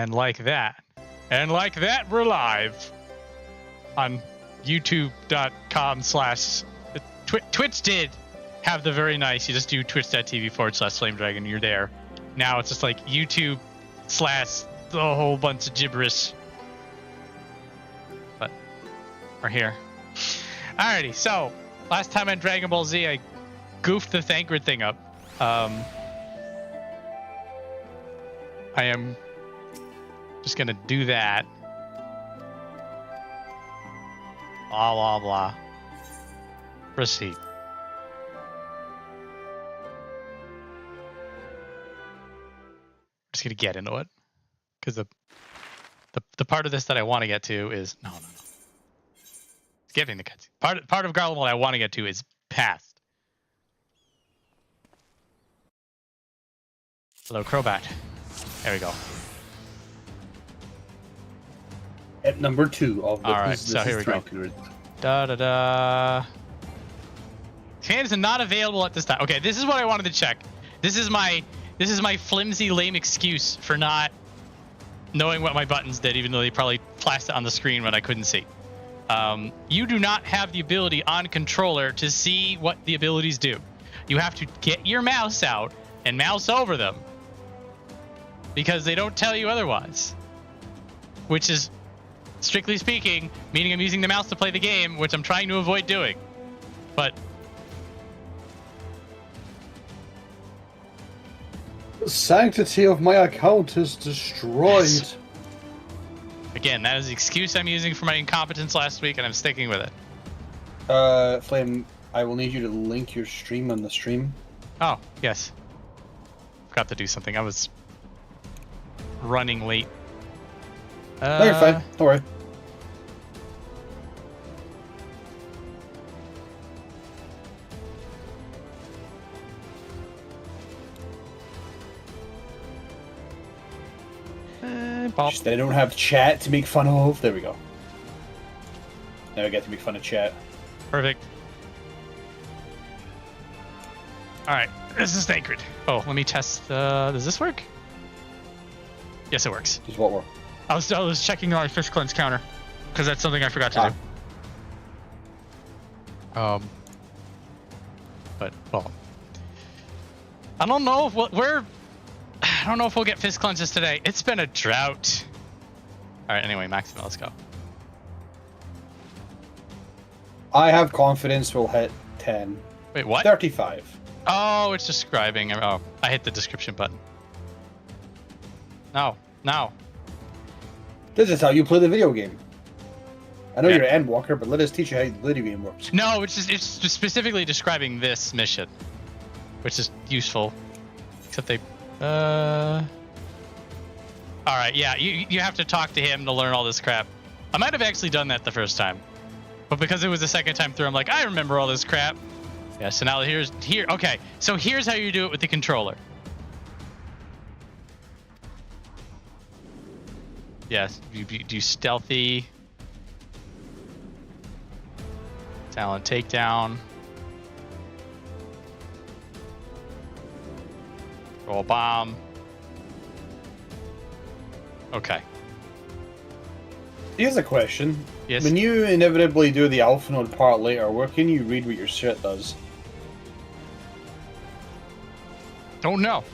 And like that. And like that, we're live on youtube.com/... Twitch did have the very nice, you just do twitch.tv/FlameDragon and you're there. Now it's just like YouTube/ the whole bunch of gibberish. But we're here. Alrighty, so last time on Dragon Ball Z, I goofed the Thancred thing up. I am just gonna do that. Blah, blah, blah. Proceed. Just gonna get into it. Because the part of this that I want to get to is... No. Skipping the cutscene. Part of Garlemald I want to get to is past. Hello, Crobat. There we go. At number 2 of the... All right, so here we go. Da-da-da. Hands are not available at this time. Okay, this is what I wanted to check. This is my flimsy, lame excuse for not knowing what my buttons did, even though they probably flashed it on the screen when I couldn't see. You do not have the ability on controller to see what the abilities do. You have to get your mouse out and mouse over them because they don't tell you otherwise, which is, strictly speaking, meaning I'm using the mouse to play the game, which I'm trying to avoid doing. But the sanctity of my account is destroyed. Yes. Again, that is the excuse I'm using for my incompetence last week, and I'm sticking with it. Flame, I will need you to link your stream on the stream. Oh, yes. Forgot to do something. I was running late. No, you're fine. Don't worry. Just that I don't have chat to make fun of. There we go. Now I get to make fun of chat. Perfect. Alright, this is Thancred. Oh, let me test. Does this work? Yes, it works. Does what work? I was checking my fish cleanse counter because that's something I forgot to do. But well, I don't know if I don't know if we'll get fist cleanses today. It's been a drought. All right. Anyway, Maxima, let's go. I have confidence we'll hit 10. Wait, what? 35. Oh, it's describing. Oh, I hit the description button. No. This is how you play the video game. I know you're an endwalker, but let us teach you how the video game works. No, it's just specifically describing this mission, which is useful. Except they... Alright, yeah, you have to talk to him to learn all this crap. I might have actually done that the first time. But because it was the second time through, I'm like, I remember all this crap. Yeah, so now okay, so here's how you do it with the controller. Yes, you do stealthy. Talent takedown. Roll bomb. Okay. Here's a question. Yes. When you inevitably do the alpha node part later, where can you read what your shit does? Don't know.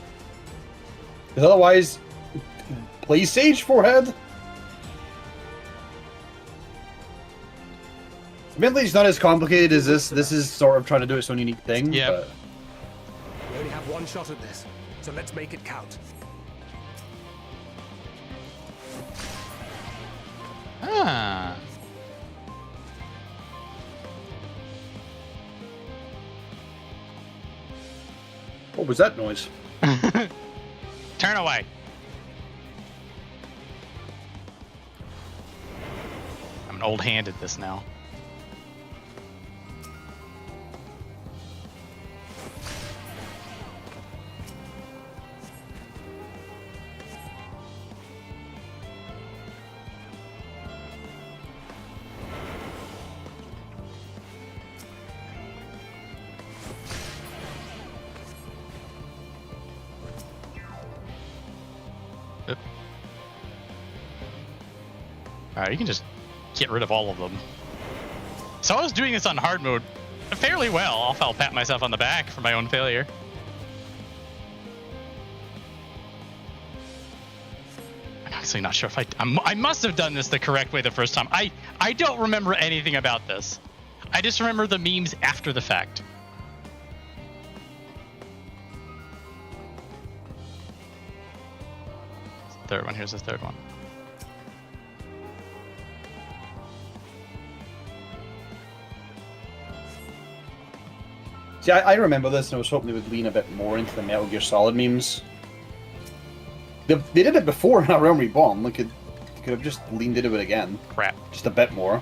Because otherwise, play Sage Forehead. Admittedly, it's not as complicated as this. This is sort of trying to do its own unique thing. Yeah. But... We only have one shot at this, so let's make it count. Ah. What was that noise? Turn away. I'm an old hand at this now. Alright, you can just get rid of all of them. So I was doing this on hard mode fairly well. I'll pat myself on the back for my own failure. I'm actually not sure if I must have done this the correct way the first time. I don't remember anything about this. I just remember the memes after the fact. Third one. Here's the third one. See, I remember this, and I was hoping they would lean a bit more into the Metal Gear Solid memes. They did it before in A Realm Reborn. They could have just leaned into it again. Crap. Just a bit more.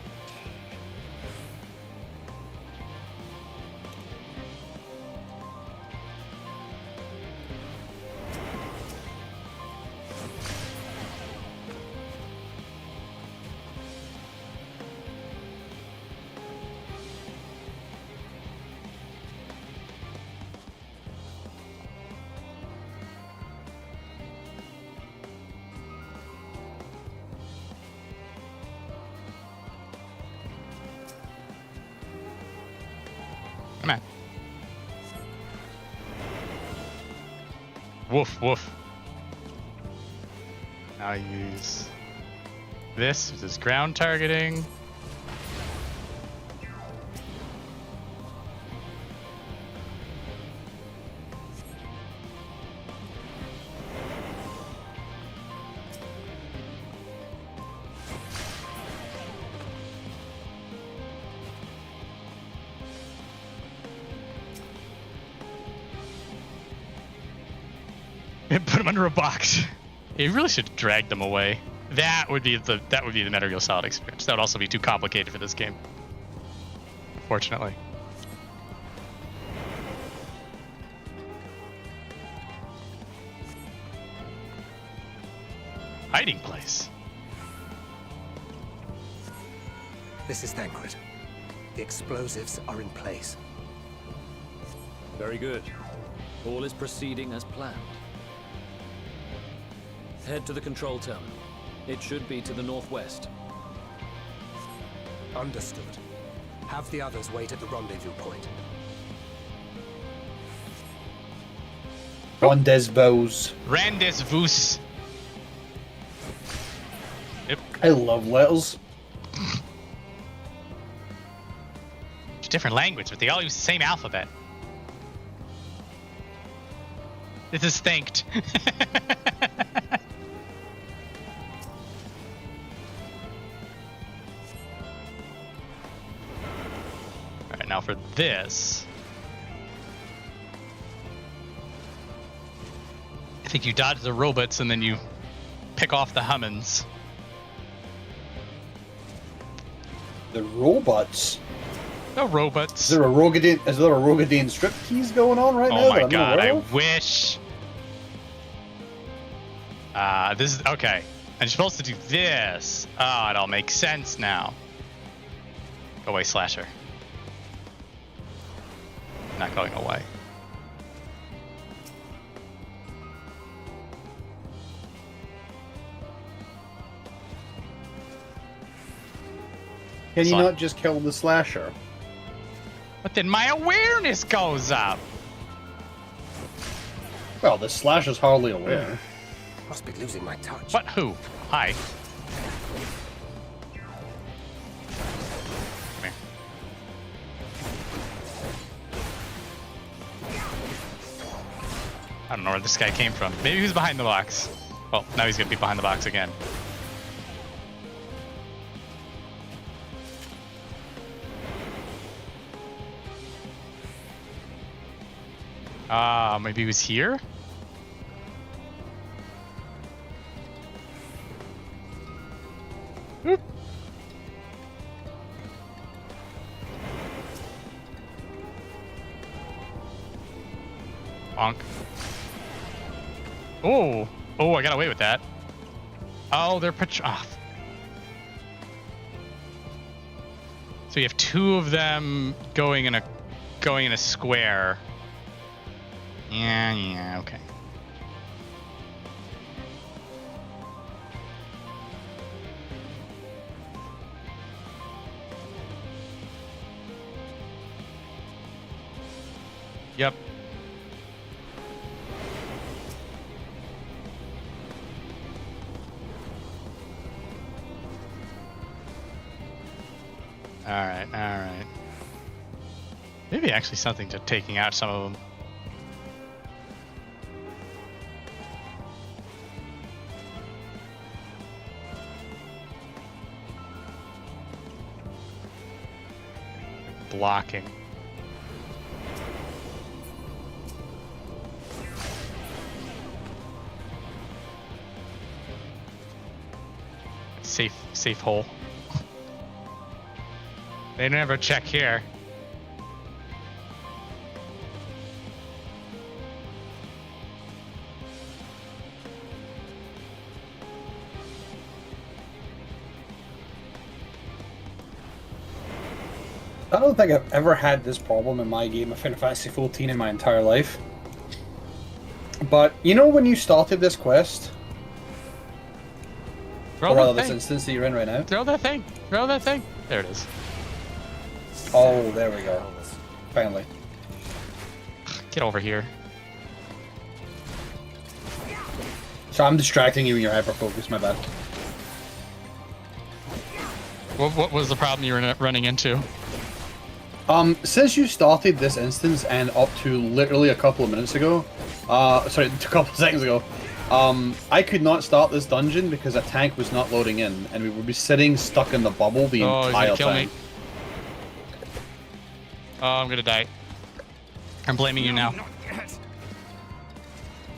Come on. Woof, woof. Now use this. This is ground targeting. Put them under a box. You really should drag them away. That would be the Metal Gear Solid experience. That would also be too complicated for this game. Fortunately. Hiding place. This is Thancred. The explosives are in place. Very good. All is proceeding as planned. Head to the control terminal. It should be to the northwest. Understood. Have the others wait at the rendezvous point. Rendezvous. Rendezvous. Yep. I love letters. It's a different language, but they all use the same alphabet. This is thanked. Alright, now for this. I think you dodge the robots and then you pick off the Hummins. The robots? The robots. Is there a Rogadine striptease going on right now? Oh my god, I wish. This is okay. I'm supposed to do this. Oh, it all makes sense now. Go away, Slasher. Not going away. Can you not just kill the Slasher? But then my awareness goes up. Well, the Slasher's hardly aware. Must be losing my touch. What? Who? Hi. Come here. I don't know where this guy came from. Maybe he was behind the box. Well, now he's gonna be behind the box again. Maybe he was here? Whoop. Bonk. Oh, I got away with that. Oh, they're off. So you have two of them going in a square. Yeah, okay. Yep. All right, all right. Maybe actually something to taking out some of them. Blocking. Safe hole. They never check here. I don't think I've ever had this problem in my game of Final Fantasy XIV in my entire life. But, you know when you started this quest? Throw or rather, that this thing. instance that you're in right now? Throw that thing. Throw that thing. There it is. Oh, there we go. Finally. Get over here. So I'm distracting you when you're hyper-focused, my bad. What was the problem you were running into? Since you started this instance and up to literally a couple of minutes ago, sorry, a couple of seconds ago, I could not start this dungeon because a tank was not loading in, and we would be sitting stuck in the bubble the Oh, he's entire gonna kill time. me. Oh, I'm gonna die. I'm blaming you now.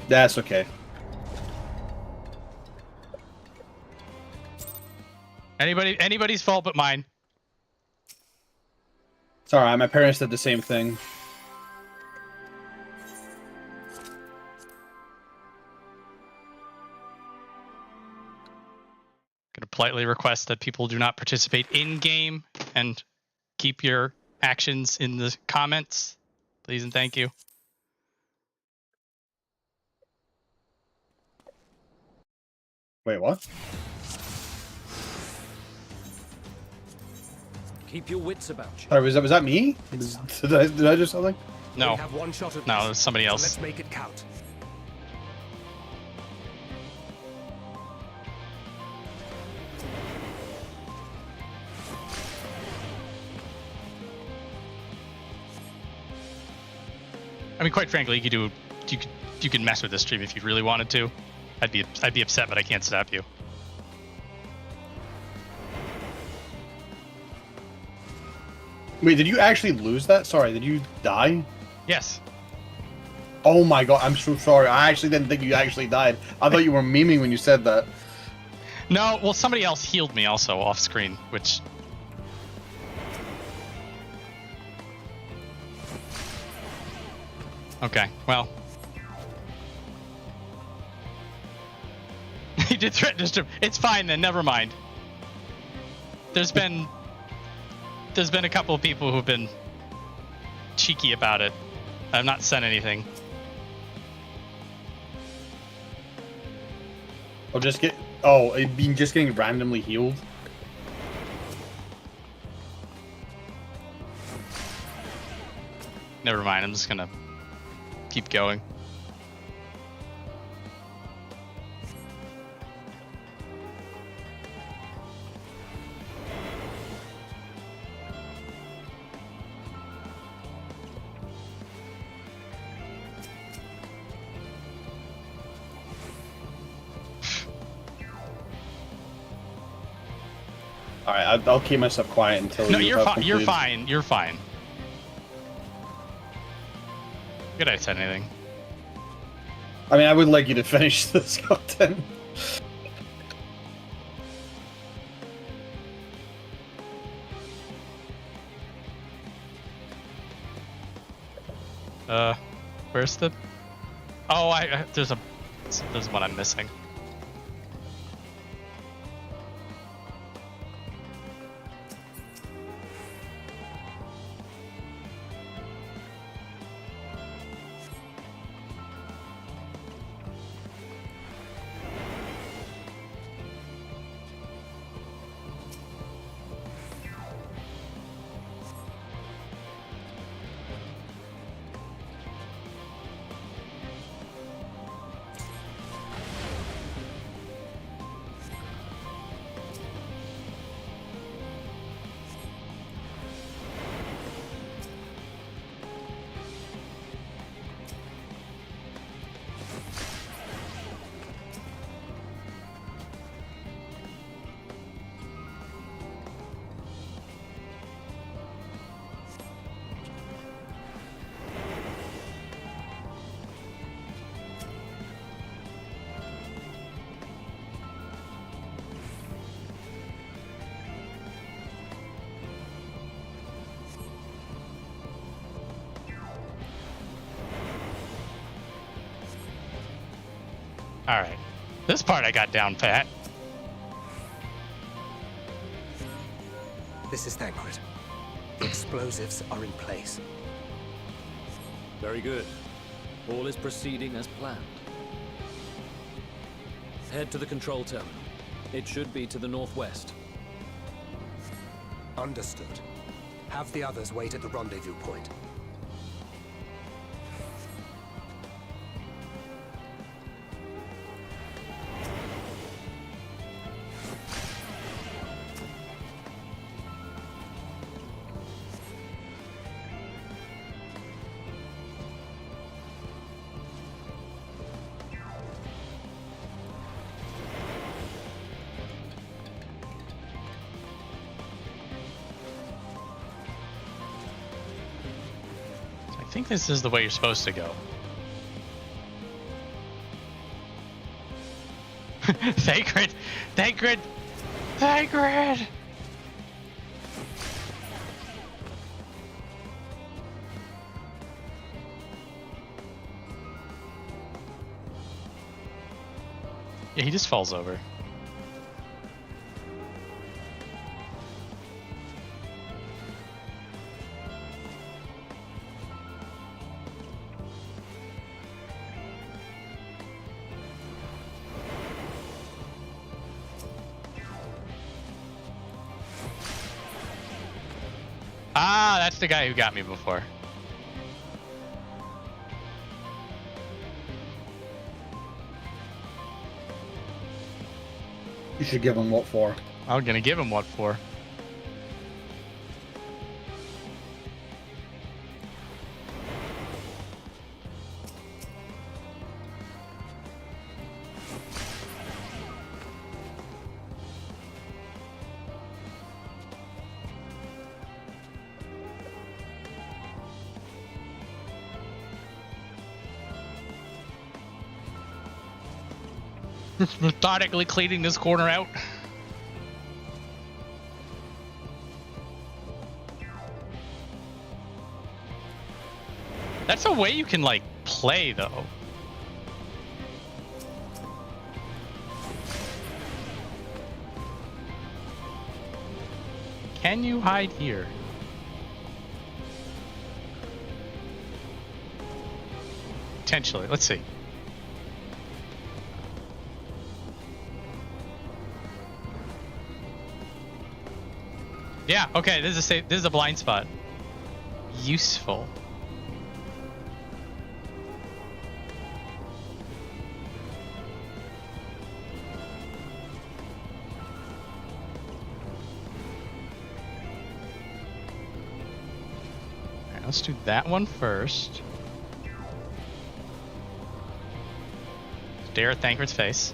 That's okay. Anybody's fault but mine. It's alright, my parents did the same thing. Gonna politely request that people do not participate in game and keep your actions in the comments, please and thank you. Wait, what? Keep your wits about you. Sorry, was that me? Did I do something? No, We have one shot at no, this, it was somebody so else. let's make it count. I mean, quite frankly, you could mess with this stream if you really wanted to. I'd be upset, but I can't stop you. Wait, did you actually lose that? Sorry, did you die? Yes. Oh my god, I'm so sorry. I actually didn't think you actually died. I thought you were memeing when you said that. No, well, somebody else healed me also off screen, which. Okay, well. He did threaten us to. It's fine then. Never mind. There's been a couple of people who've been cheeky about it. I've not sent anything. Or just get... Oh, it being just getting randomly healed? Never mind. I'm just gonna keep going. Alright, I'll keep myself quiet until No, you you're have fine. You're concluded. fine. You're fine. Good, I said anything. I mean, I would like you to finish this content. Where's the? Oh, there's one I'm missing. All right. This part I got down pat. This is Thancred. The explosives are in place. Very good. All is proceeding as planned. Head to the control terminal. It should be to the northwest. Understood. Have the others wait at the rendezvous point. I think this is the way you're supposed to go. Thancred! Thancred! Thancred! Yeah, he just falls over. Ah, that's the guy who got me before. You should give him what for. I'm gonna give him what for. Just methodically cleaning this corner out. That's a way you can, like, play, though. Can you hide here? Potentially. Let's see. Yeah, okay, this is a blind spot. Useful. Alright, let's do that one first. Stare at Thancred's face.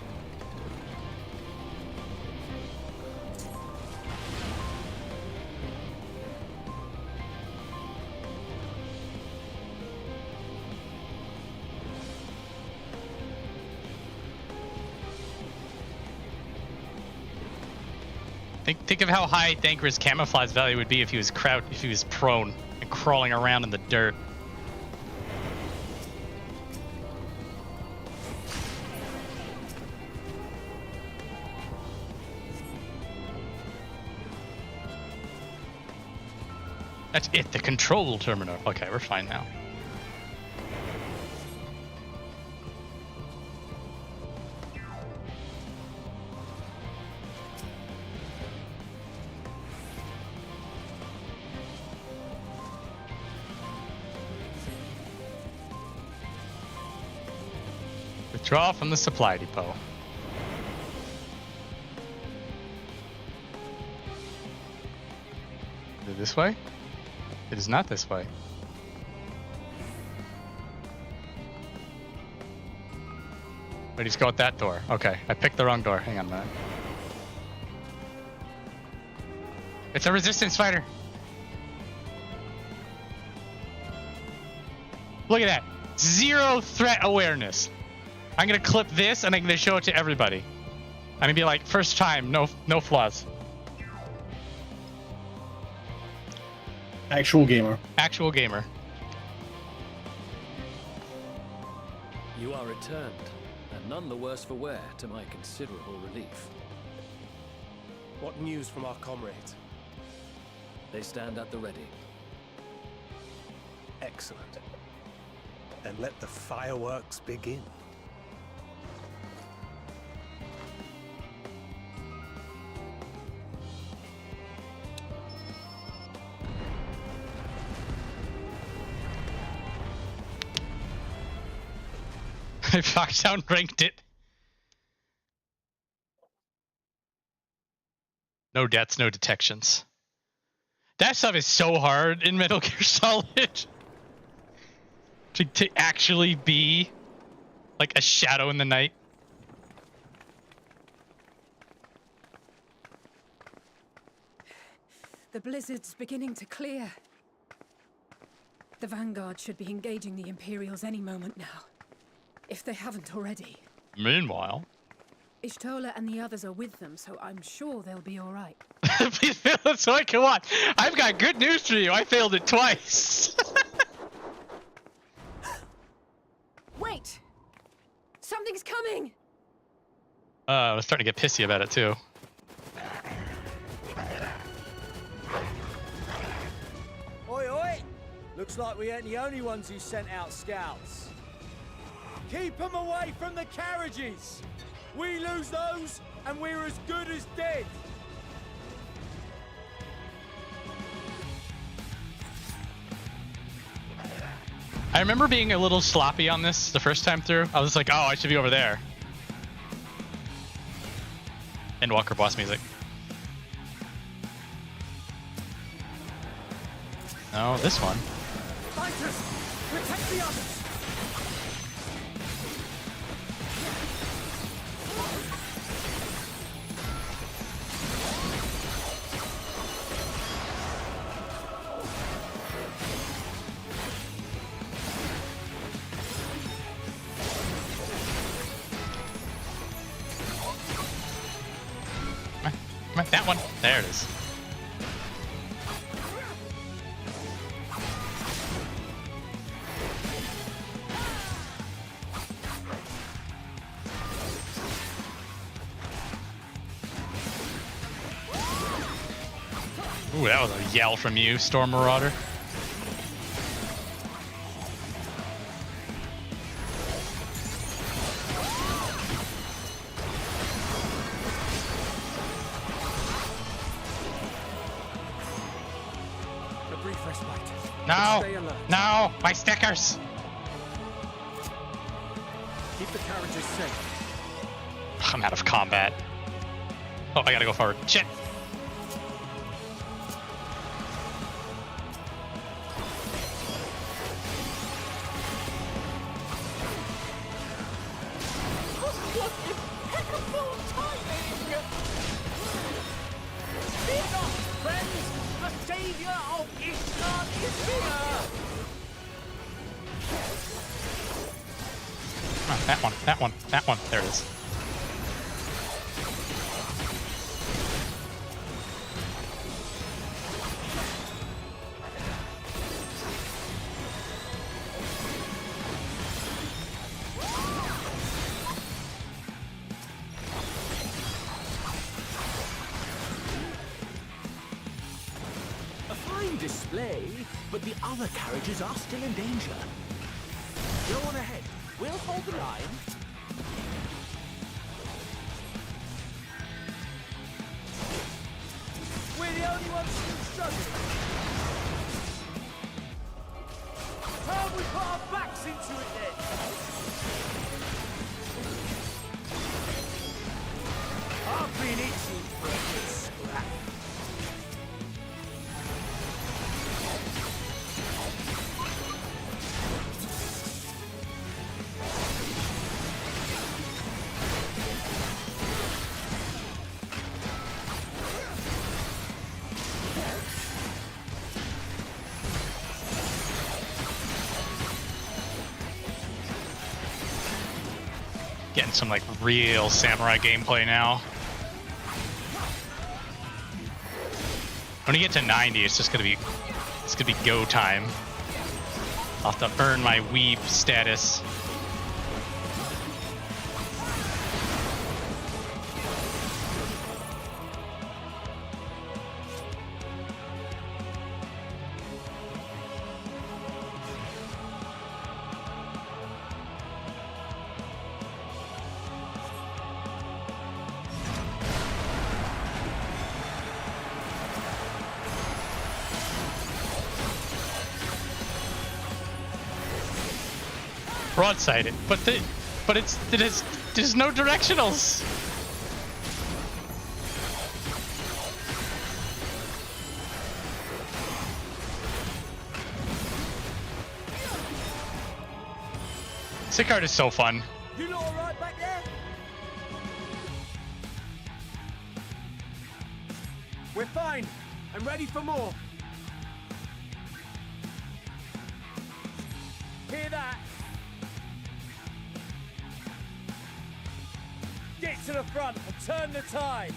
Think of how high Thancred's camouflage value would be if he was prone and crawling around in the dirt. That's it, the control terminal. Okay, we're fine now. Withdraw from the supply depot. Is it this way? It is not this way. Wait, just go at that door. Okay, I picked the wrong door. Hang on a minute. It's a resistance fighter. Look at that. Zero threat awareness. I'm gonna clip this and I'm gonna show it to everybody. I'm gonna be like, first time, no flaws. Actual gamer. Actual gamer. You are returned, and None the worse for wear, to my considerable relief. What news from our comrades? They stand at the ready. Excellent. Then let the fireworks begin. I fucked down ranked it. No deaths, no detections. That stuff is so hard in Metal Gear Solid. to actually be like a shadow in the night. The blizzard's beginning to clear. The Vanguard should be engaging the Imperials any moment now. If they haven't already. Meanwhile... Ishtola and the others are with them, so I'm sure they'll be alright. Please fail it so I can watch. I've got good news for you. I failed it twice. Wait! Something's coming! I was starting to get pissy about it too. Oi, oi! Looks like we ain't the only ones who sent out scouts. Keep them away from the carriages! We lose those, and we're as good as dead! I remember being a little sloppy on this the first time through. I was like, oh, I should be over there. Endwalker boss music. No, this one. Fighters! Protect the others! Come on, that one. There it is. Ooh, that was a yell from you, Storm Marauder. A brief respite. No! Stay alert. No! My stickers! Keep the carriages safe. I'm out of combat. Oh, I gotta go forward. Shit! That one, that one, that one. There it is. A fine display, but the other carriages are still in danger. Go on ahead. We'll hold the line. We're the only ones still struggling. Time we put our backs into it then. I've been itching for a good scrap. Getting some like real samurai gameplay now. When you get to 90, it's gonna be go time. I'll have to earn my weeb status. Broadside it, but there's no directionals. Sicard is so fun. You lot alright back there? We're fine. I'm ready for more. Hear that? Get to the front and turn the tide.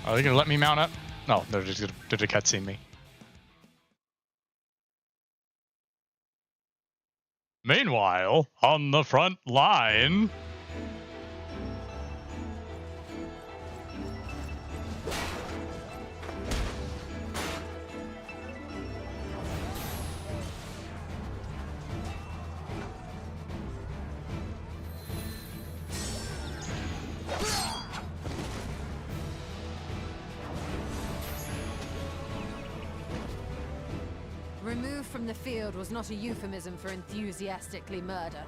Are they gonna let me mount up? No, they're just gonna cutscene me. Meanwhile, on the front line. Removed from the field was not a euphemism for enthusiastically murder.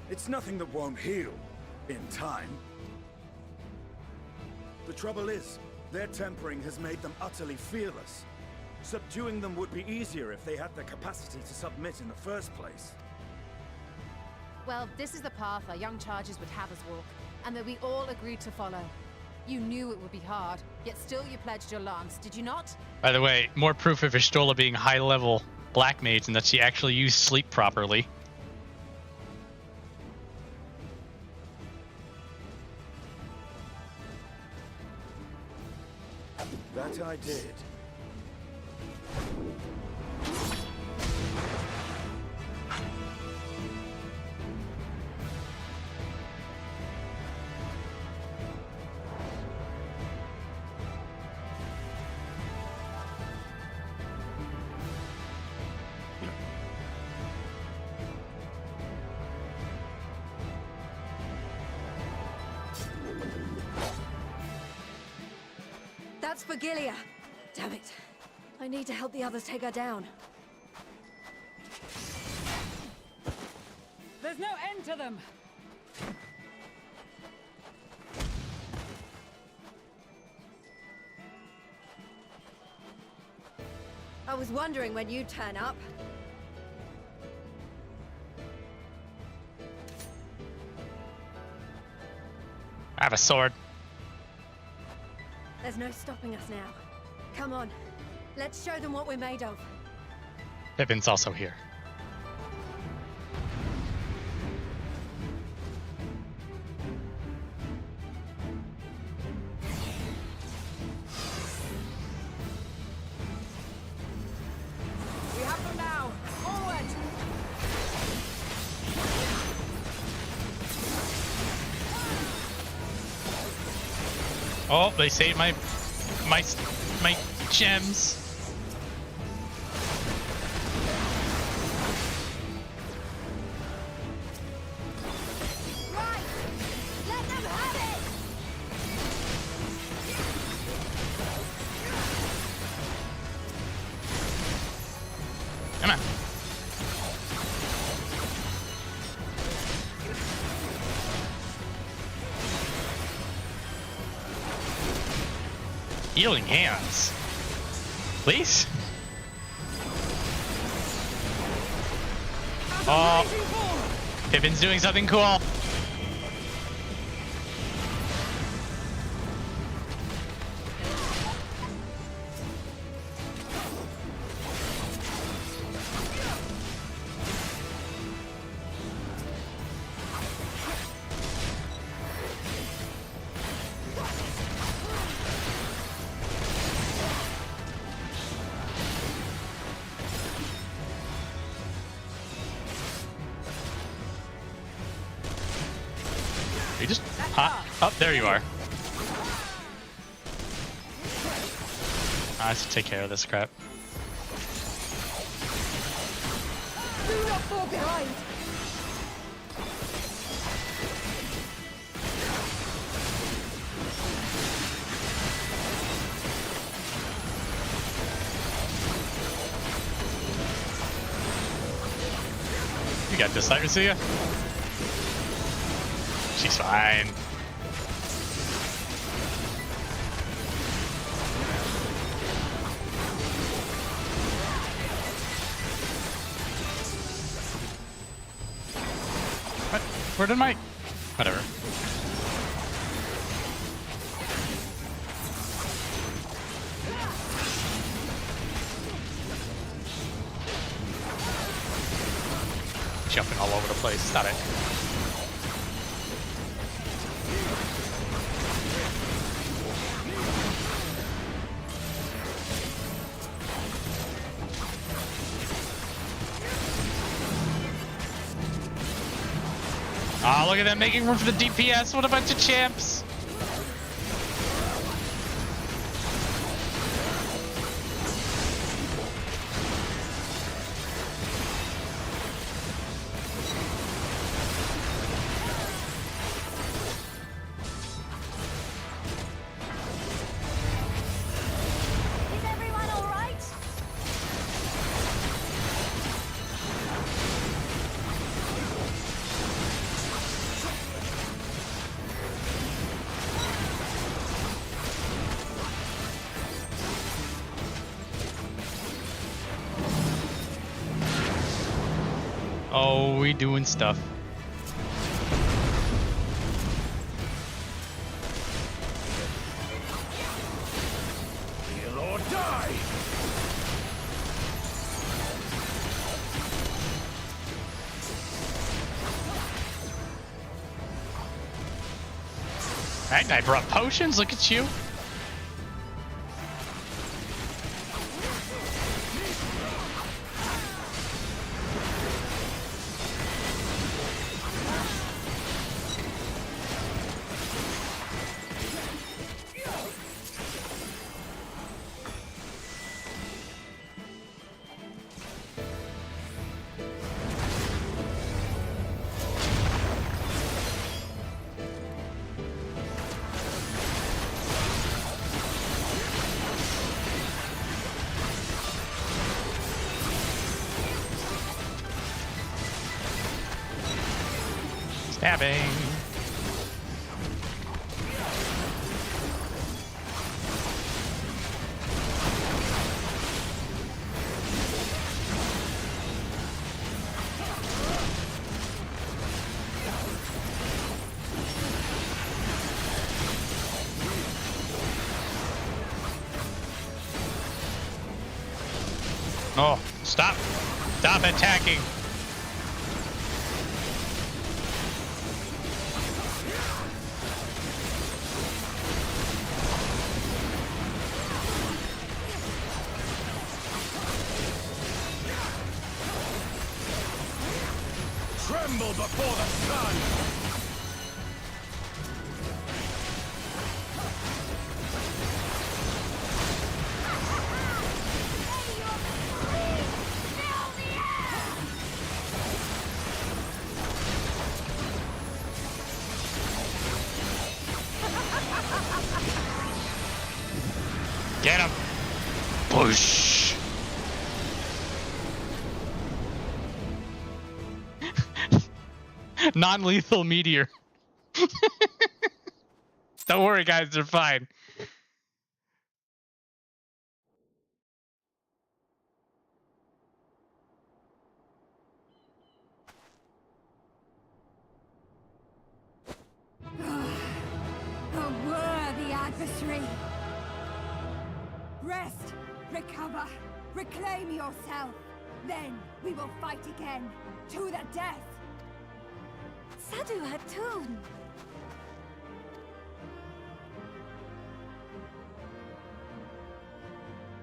It's nothing that won't heal in time. The trouble is, their tempering has made them utterly fearless. Subduing them would be easier if they had the capacity to submit in the first place. Well, this is the path our young charges would have us walk, and that we all agreed to follow. You knew it would be hard, yet still you pledged your lance, did you not? By the way, more proof of Vistola being high-level black mage and that she actually used sleep properly. That I did. That's for Gilia. Damn it. I need to help the others take her down. There's no end to them. I was wondering when you'd turn up. I have a sword. There's no stopping us now. Come on. Let's show them what we're made of. Pippin's also here. We have them now. Forward. Oh, they saved my gems. Right! Let them have it! Come on. Healing hands. Please? Oh, Pippin's doing something cool. You just oh, there you are. I have to take care of this crap. Do not fall behind! got this, right, Licina? She's fine. What? Where did my... Whatever. Jumping all over the place. Stop it. Oh, look at them making room for the DPS. What a bunch of champs. Oh, we doing stuff. Kill or die! Right, I brought potions. Look at you. Stabbing. Oh, stop. Stop attacking. Tremble before the sun! Get him. Push. Non-lethal meteor. Don't worry, guys. They're fine. A worthy adversary. Rest, recover, reclaim yourself. Then we will fight again, to the death. Sadu Hatun.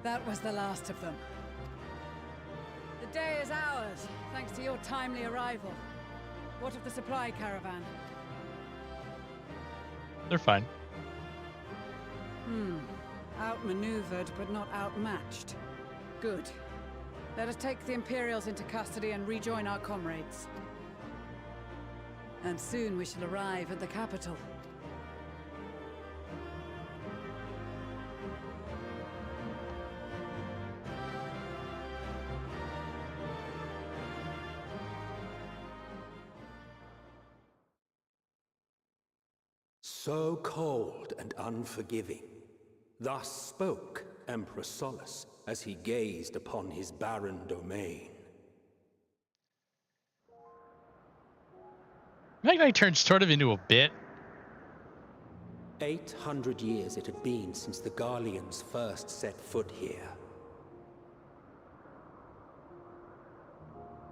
That was the last of them. The day is ours, thanks to your timely arrival. What of the supply caravan? They're fine. Outmaneuvered, but not outmatched. Good. Let us take the Imperials into custody and rejoin our comrades. And soon we shall arrive at the capital. So cold and unforgiving. Thus spoke Emperor Solus as he gazed upon his barren domain. That guy turned sort of into a bit. 800 years it had been since the Garleans first set foot here.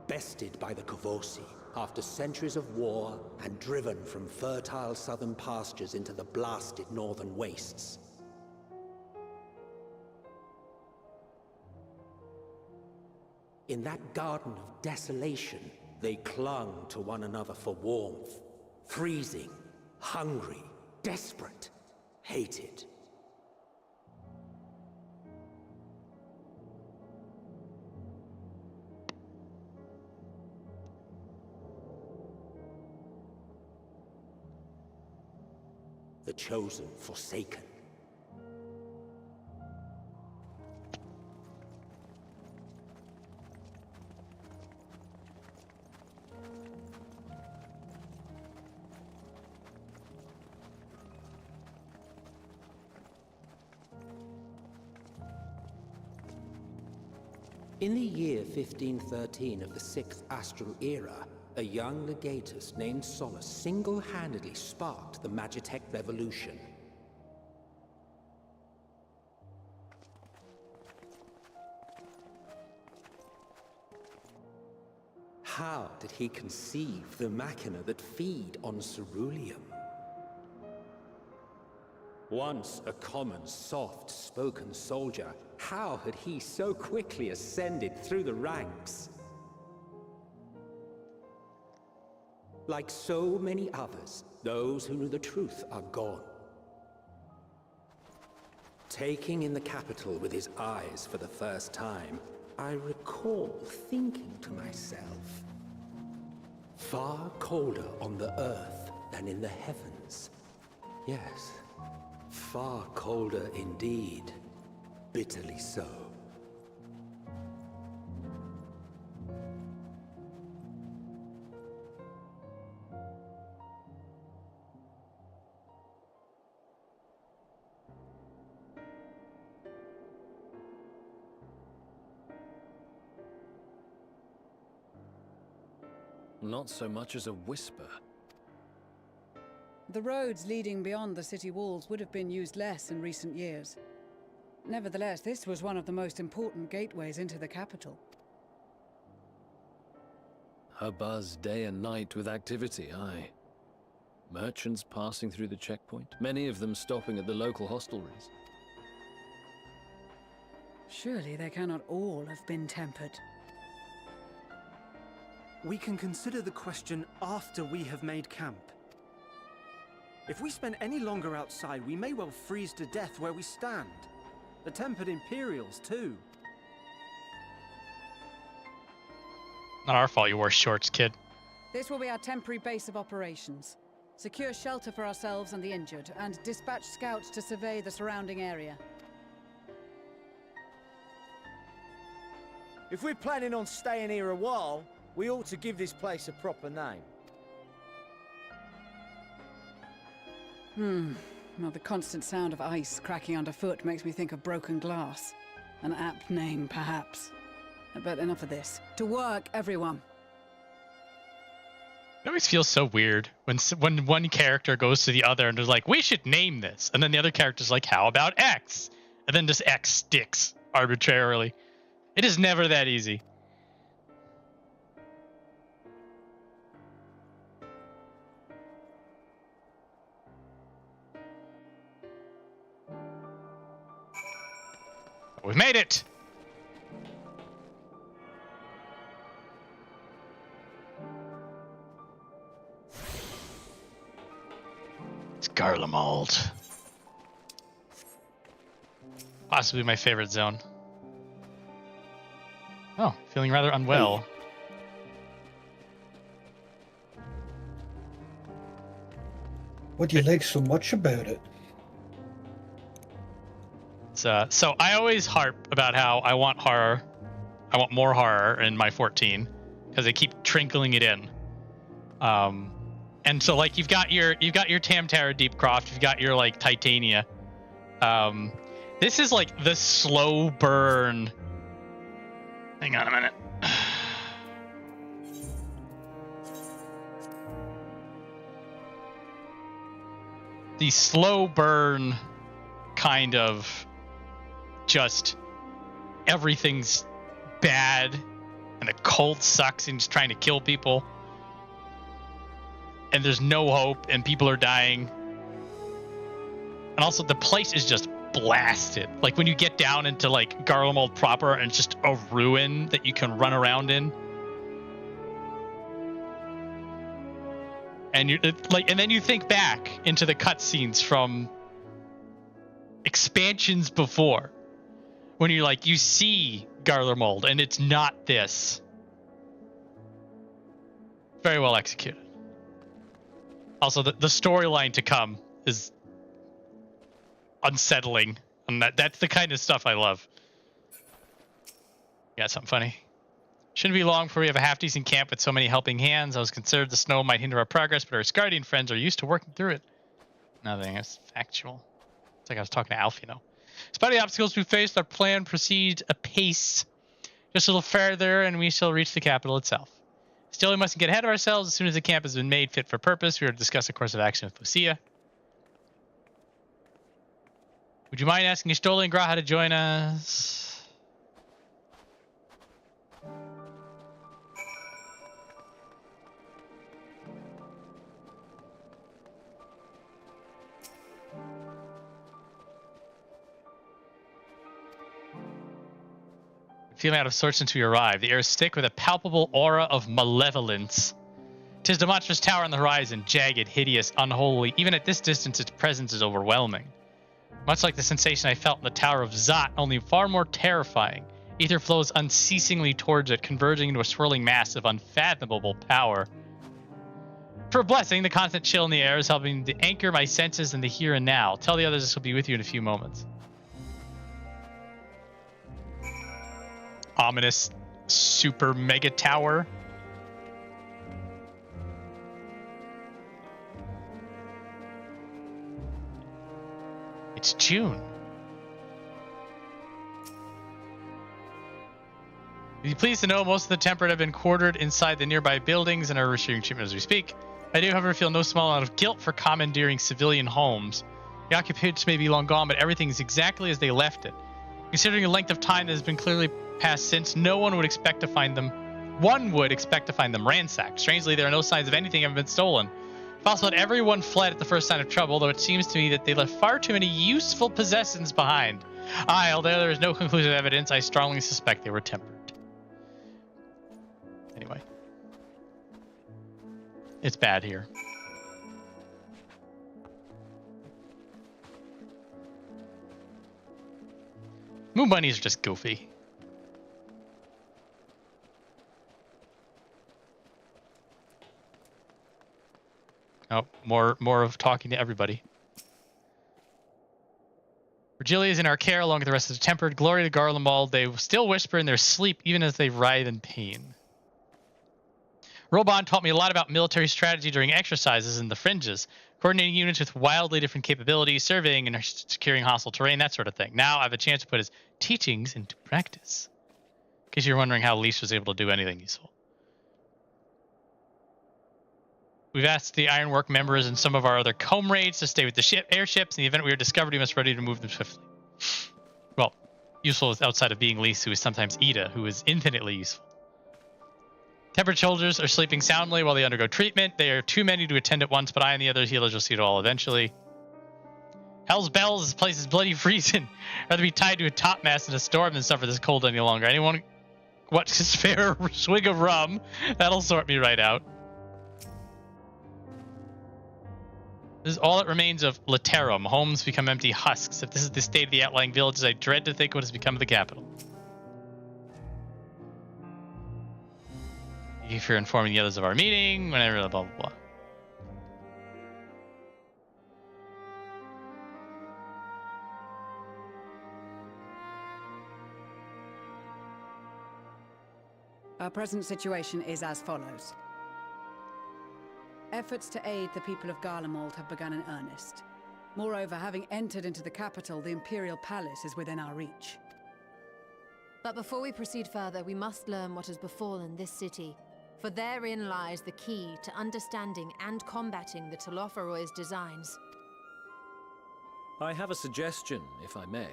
Bested by the Kavosi after centuries of war and driven from fertile southern pastures into the blasted northern wastes. In that garden of desolation, they clung to one another for warmth, freezing, hungry, desperate, hated. The chosen forsaken. In the year 1513 of the 6th Astral Era, a young legatus named Solus single-handedly sparked the Magitech Revolution. How did he conceive the machina that feed on ceruleum? Once a common, soft-spoken soldier, how had he so quickly ascended through the ranks? Like so many others, those who knew the truth are gone. Taking in the capital with his eyes for the first time, I recall thinking to myself, far colder on the earth than in the heavens. Yes, far colder indeed. Bitterly so. Not so much as a whisper. The roads leading beyond the city walls would have been used less in recent years. Nevertheless, this was one of the most important gateways into the capital. Her buzz day and night with activity, aye. Merchants passing through the checkpoint, many of them stopping at the local hostelries. Surely they cannot all have been tempered. We can consider the question after we have made camp. If we spend any longer outside, we may well freeze to death where we stand. The tempered Imperials, too. Not our fault you wore shorts, kid. This will be our temporary base of operations. Secure shelter for ourselves and the injured, and dispatch scouts to survey the surrounding area. If we're planning on staying here a while, we ought to give this place a proper name. Well, the constant sound of ice cracking underfoot makes me think of broken glass. An apt name, perhaps. But enough of this. To work, everyone. It always feels so weird when one character goes to the other and they're like, we should name this. And then the other character's like, how about X? And then just X sticks arbitrarily. It is never that easy. We've made it! It's Garlemald. Possibly my favorite zone. Oh, feeling rather unwell. What do you like so much about it? So I always harp about how I want horror. I want more horror in my 14 because they keep trickling it in. And And so like you've got your Tamtara Deepcroft, you've got your like Titania. This is like the slow burn. Hang on a minute. The slow burn kind of just everything's bad and the cold sucks and just trying to kill people. And there's no hope and people are dying. And also the place is just blasted. Like when you get down into like Garlemald proper and it's just a ruin that you can run around in. And you like, and then you think back into the cutscenes from expansions before, when you like you see Garlemald and it's not this. Very well executed. Also, the storyline to come is unsettling, and that's the kind of stuff I love. Got something funny. Shouldn't be long before we have a half-decent camp with so many helping hands. I was concerned the snow might hinder our progress, but our Asgardian friends are used to working through it. Nothing. It's factual. It's like I was talking to Alf, you know. Despite the obstacles we faced, our plan proceeds apace. Just a little further, and we shall reach the capital itself. Still, we mustn't get ahead of ourselves. As soon as the camp has been made fit for purpose, we are to discuss a course of action with Licina. Would you mind asking Ystoli and Gra how to join us? Feeling out of sorts since we arrived. The air is thick with a palpable aura of malevolence. 'Tis the monstrous tower on the horizon, jagged, hideous, unholy. Even at this distance, its presence is overwhelming. Much like the sensation I felt in the Tower of Zot, only far more terrifying. Ether flows unceasingly towards it, converging into a swirling mass of unfathomable power. For a blessing, the constant chill in the air is helping to anchor my senses in the here and now. Tell the others this will be with you in a few moments. Ominous super mega tower. It's June. Be pleased to know most of the temperate have been quartered inside the nearby buildings and are receiving treatment as we speak. I do, however, feel no small amount of guilt for commandeering civilian homes. The occupants may be long gone, but everything is exactly as they left it. Considering the length of time that has been clearly passed since, one would expect to find them ransacked. Strangely, there are no signs of anything having been stolen. Possible that everyone fled at the first sign of trouble, though it seems to me that they left far too many useful possessions behind. Although there is no conclusive evidence, I strongly suspect they were tempered. Anyway. It's bad here. Moon bunnies are just goofy. Oh, more of talking to everybody. Virgilia is in our care along with the rest of the tempered. Glory to Garlemald. They still whisper in their sleep even as they writhe in pain. Robon taught me a lot about military strategy during exercises in the fringes, coordinating units with wildly different capabilities, surveying and securing hostile terrain, that sort of thing. Now I have a chance to put his teachings into practice. In case you're wondering how Lys was able to do anything useful. We've asked the Ironwork members and some of our other comrades to stay with the airships. In the event we are discovered, we must be ready to move them swiftly. Well, useful outside of being Lys, who is sometimes Ida, who is infinitely useful. Tempered soldiers are sleeping soundly while they undergo treatment. They are too many to attend at once, but I and the other healers will see it all eventually. Hell's bells, this place is bloody freezing. Rather be tied to a topmast in a storm than suffer this cold any longer. Anyone want to spare a swig of rum? That'll sort me right out. This is all that remains of Laterum. Homes become empty husks. If this is the state of the outlying villages, I dread to think what has become of the capital. Thank you for informing the others of our meeting. Whenever, blah, blah, blah. Our present situation is as follows. Efforts to aid the people of Garlemald have begun in earnest. Moreover, having entered into the capital, the Imperial Palace is within our reach. But before we proceed further, we must learn what has befallen this city. For therein lies the key to understanding and combating the Telophoroid's designs. I have a suggestion, if I may.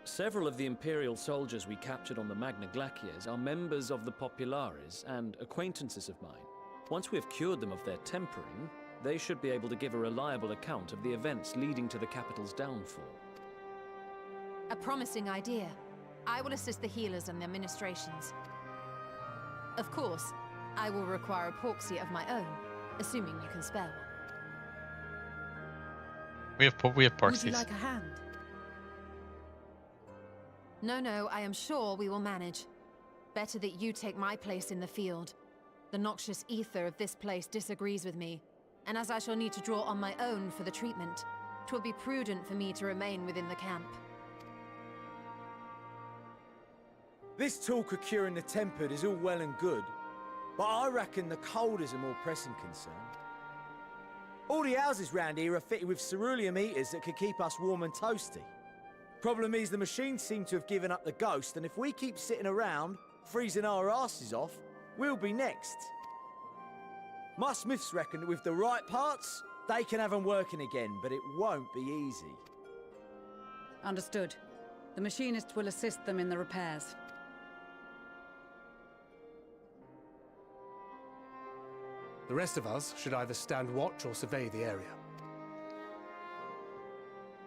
Several of the Imperial soldiers we captured on the Magna Glaciers are members of the Populares and acquaintances of mine. Once we have cured them of their tempering, they should be able to give a reliable account of the events leading to the capital's downfall. A promising idea. I will assist the healers and their ministrations. Of course, I will require a proxy of my own, assuming you can spare one. We have proxies. Would you like a hand? No, I am sure we will manage. Better that you take my place in the field. The noxious ether of this place disagrees with me, and as I shall need to draw on my own for the treatment, 'twill be prudent for me to remain within the camp. This talk of curing the tempered is all well and good, but I reckon the cold is a more pressing concern. All the houses round here are fitted with ceruleum heaters that could keep us warm and toasty. Problem is the machines seem to have given up the ghost, and if we keep sitting around, freezing our asses off, we'll be next. My smiths reckon that with the right parts, they can have them working again, but it won't be easy. Understood. The machinists will assist them in the repairs. The rest of us should either stand watch or survey the area.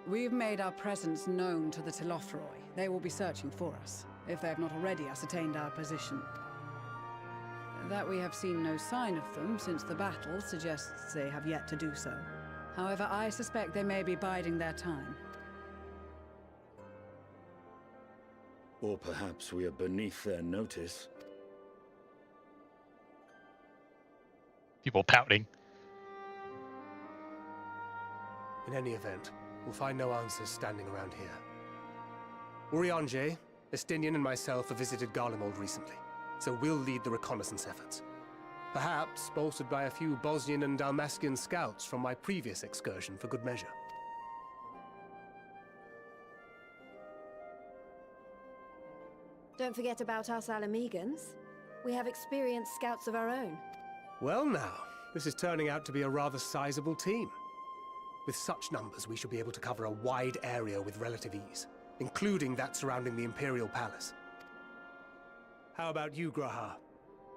We've made our presence known to the Telophoroi. They will be searching for us, if they have not already ascertained our position. That we have seen no sign of them since the battle suggests they have yet to do so. However, I suspect they may be biding their time. Or perhaps we are beneath their notice. People pouting. In any event, we'll find no answers standing around here. Urianger, Estinian and myself have visited Garlemald recently, so we'll lead the reconnaissance efforts. Perhaps bolstered by a few Bosnian and Dalmatian scouts from my previous excursion for good measure. Don't forget about us Alamegans. We have experienced scouts of our own. Well now, this is turning out to be a rather sizable team. With such numbers, we should be able to cover a wide area with relative ease, including that surrounding the Imperial Palace. How about you, Graha?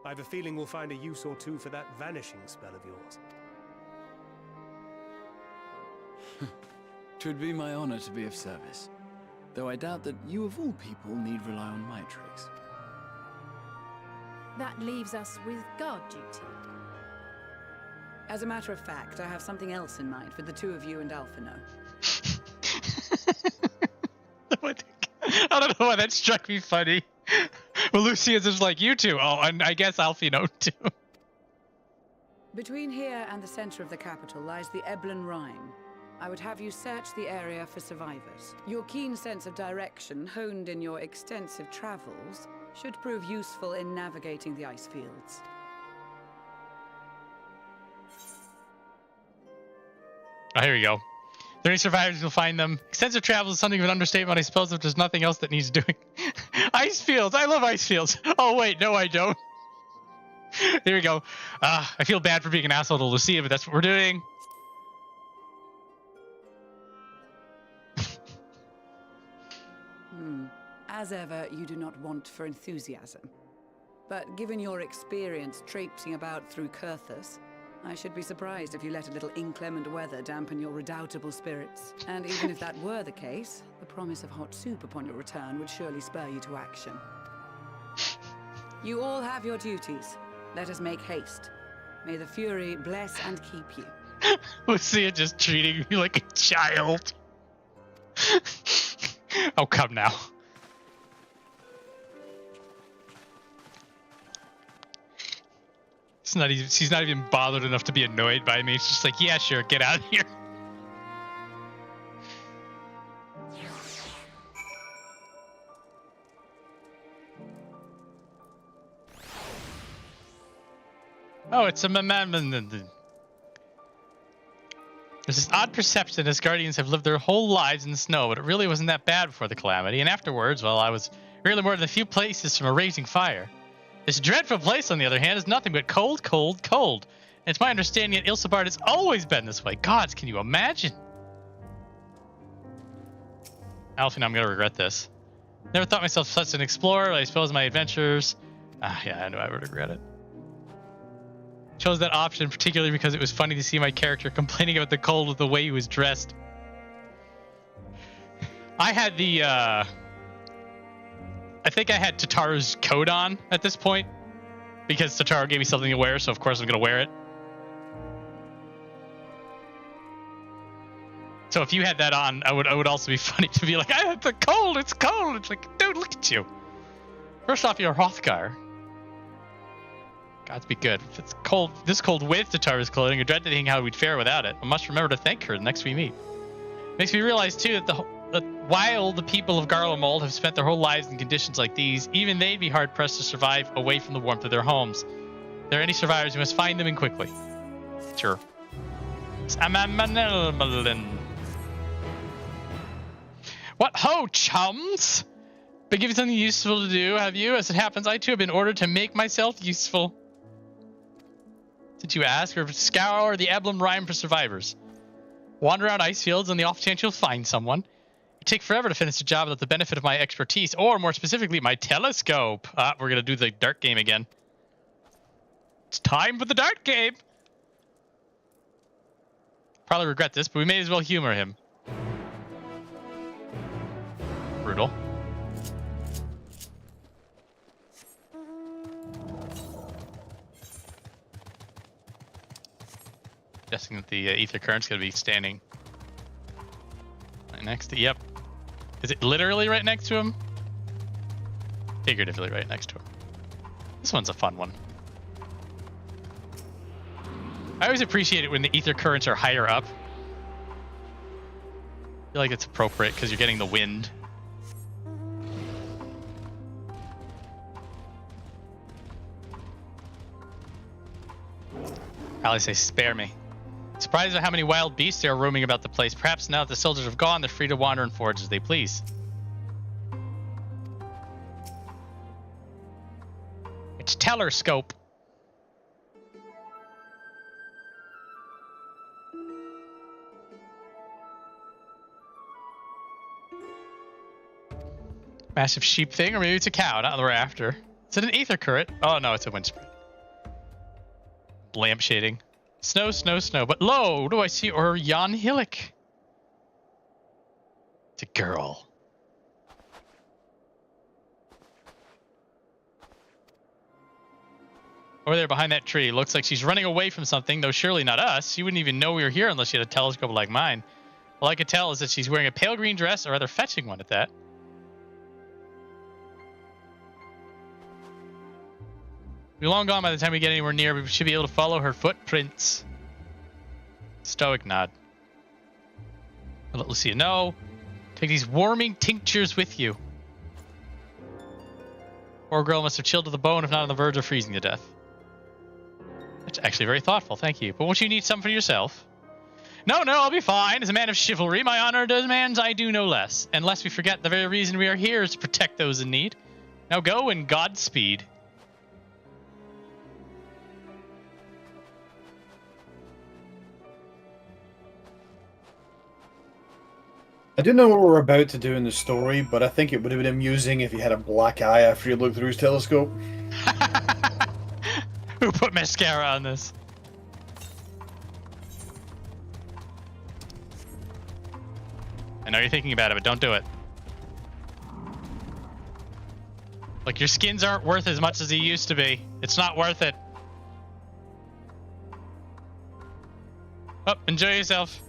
I have a feeling we'll find a use or two for that vanishing spell of yours. 'Twould be my honor to be of service, though I doubt that you of all people need rely on my tricks. That leaves us with guard duty. As a matter of fact, I have something else in mind for the two of you and Alphino. I don't know why that struck me funny. Well, Lucia's just like, you two. Oh, and I guess Alphino too. Between here and the center of the capital lies the Eblan Rhine. I would have you search the area for survivors. Your keen sense of direction, honed in your extensive travels, should prove useful in navigating the ice fields. Oh, here we go. If there are any survivors, you'll find them. Extensive travel is something of an understatement, I suppose, if there's nothing else that needs doing. Ice fields! I love ice fields! Oh, wait, no, I don't. There we go. I feel bad for being an asshole to Lucia, but that's what we're doing. As ever, you do not want for enthusiasm. But given your experience traipsing about through Kurthus, I should be surprised if you let a little inclement weather dampen your redoubtable spirits. And even if that were the case, the promise of hot soup upon your return would surely spur you to action. You all have your duties. Let us make haste. May the Fury bless and keep you. Lucia just treating me like a child. Oh, come now. She's not even bothered enough to be annoyed by me. She's just like, yeah, sure, get out of here. Oh, it's a There's this odd perception as guardians have lived their whole lives in the snow, but it really wasn't that bad before the calamity. And afterwards, well, I was really more than a few places from a raging fire. This dreadful place, on the other hand, is nothing but cold, cold, cold. And it's my understanding that Ilsebard has always been this way. Gods, can you imagine? Alfie, I'm going to regret this. Never thought myself such an explorer, but I suppose my adventures... yeah, I know I would regret it. Chose that option particularly because it was funny to see my character complaining about the cold with the way he was dressed. I had the, I think I had Tataru's coat on at this point because Tataru gave me something to wear, so of course I'm going to wear it. So if you had that on, I would also be funny to be like, I had the cold, it's cold. It's like, dude, look at you. First off, you're a Hrothgar. Gods be good. If it's cold, this cold with Tataru's clothing, I dread to think how we'd fare without it. I must remember to thank her the next we meet. Makes me realize too that while the people of Garlemald have spent their whole lives in conditions like these, even they'd be hard pressed to survive away from the warmth of their homes. If there are any survivors, we must find them and quickly. Sure. What ho, chums? Been given something useful to do, have you? As it happens, I too have been ordered to make myself useful. Did you ask, or scour the Eblam Rime for survivors? Wander around ice fields on the off chance you'll find someone. It'd take forever to finish the job without the benefit of my expertise, or more specifically, my telescope. We're gonna do the dart game again. It's time for the dart game! Probably regret this, but we may as well humor him. Brutal. Guessing that the ether current's gonna be standing right next to. Yep. Is it literally right next to him? Figuratively right next to him. This one's a fun one. I always appreciate it when the ether currents are higher up. I feel like it's appropriate because you're getting the wind. Probably say, spare me. Surprised at how many wild beasts there are roaming about the place. Perhaps now that the soldiers have gone, they're free to wander and forage as they please. It's telescope. Massive sheep thing, or maybe it's a cow, not what we're after. Is it an ether current? Oh no, it's a wind spread. Lamp shading. Snow, snow, snow. But lo, do I see Jan Hillick? It's a girl. Over there behind that tree. Looks like she's running away from something, though surely not us. She wouldn't even know we were here unless she had a telescope like mine. All I could tell is that she's wearing a pale green dress, or rather fetching one at that. We're long gone by the time we get anywhere near, but we should be able to follow her footprints. Stoic nod. I'll let Licina know. Take these warming tinctures with you. Poor girl must have chilled to the bone, if not on the verge of freezing to death. That's actually very thoughtful, thank you. But won't you need some for yourself? No, I'll be fine. As a man of chivalry, my honor demands I do no less. And lest we forget, the very reason we are here is to protect those in need. Now go and Godspeed. I don't know what we're about to do in the story, but I think it would have been amusing if he had a black eye after he looked through his telescope. Who put mascara on this? I know you're thinking about it, but don't do it. Like, your skins aren't worth as much as they used to be. It's not worth it. Oh, enjoy yourself.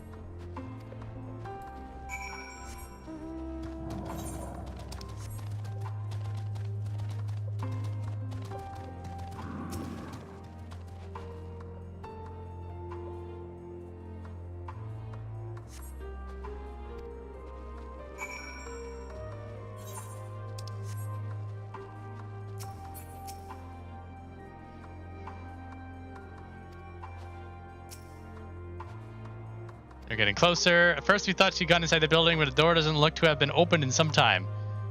They're getting closer. At first we thought she'd gone inside the building, but the door doesn't look to have been opened in some time.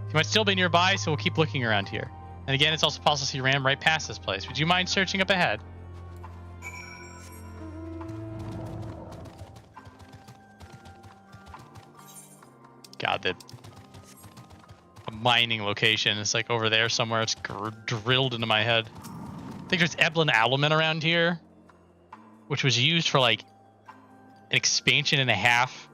She might still be nearby, so we'll keep looking around here. And again, it's also possible she ran right past this place. Would you mind searching up ahead? God, a mining location. It's like over there somewhere. It's drilled into my head. I think there's Eblin Alumen around here, which was used for like an expansion and a half.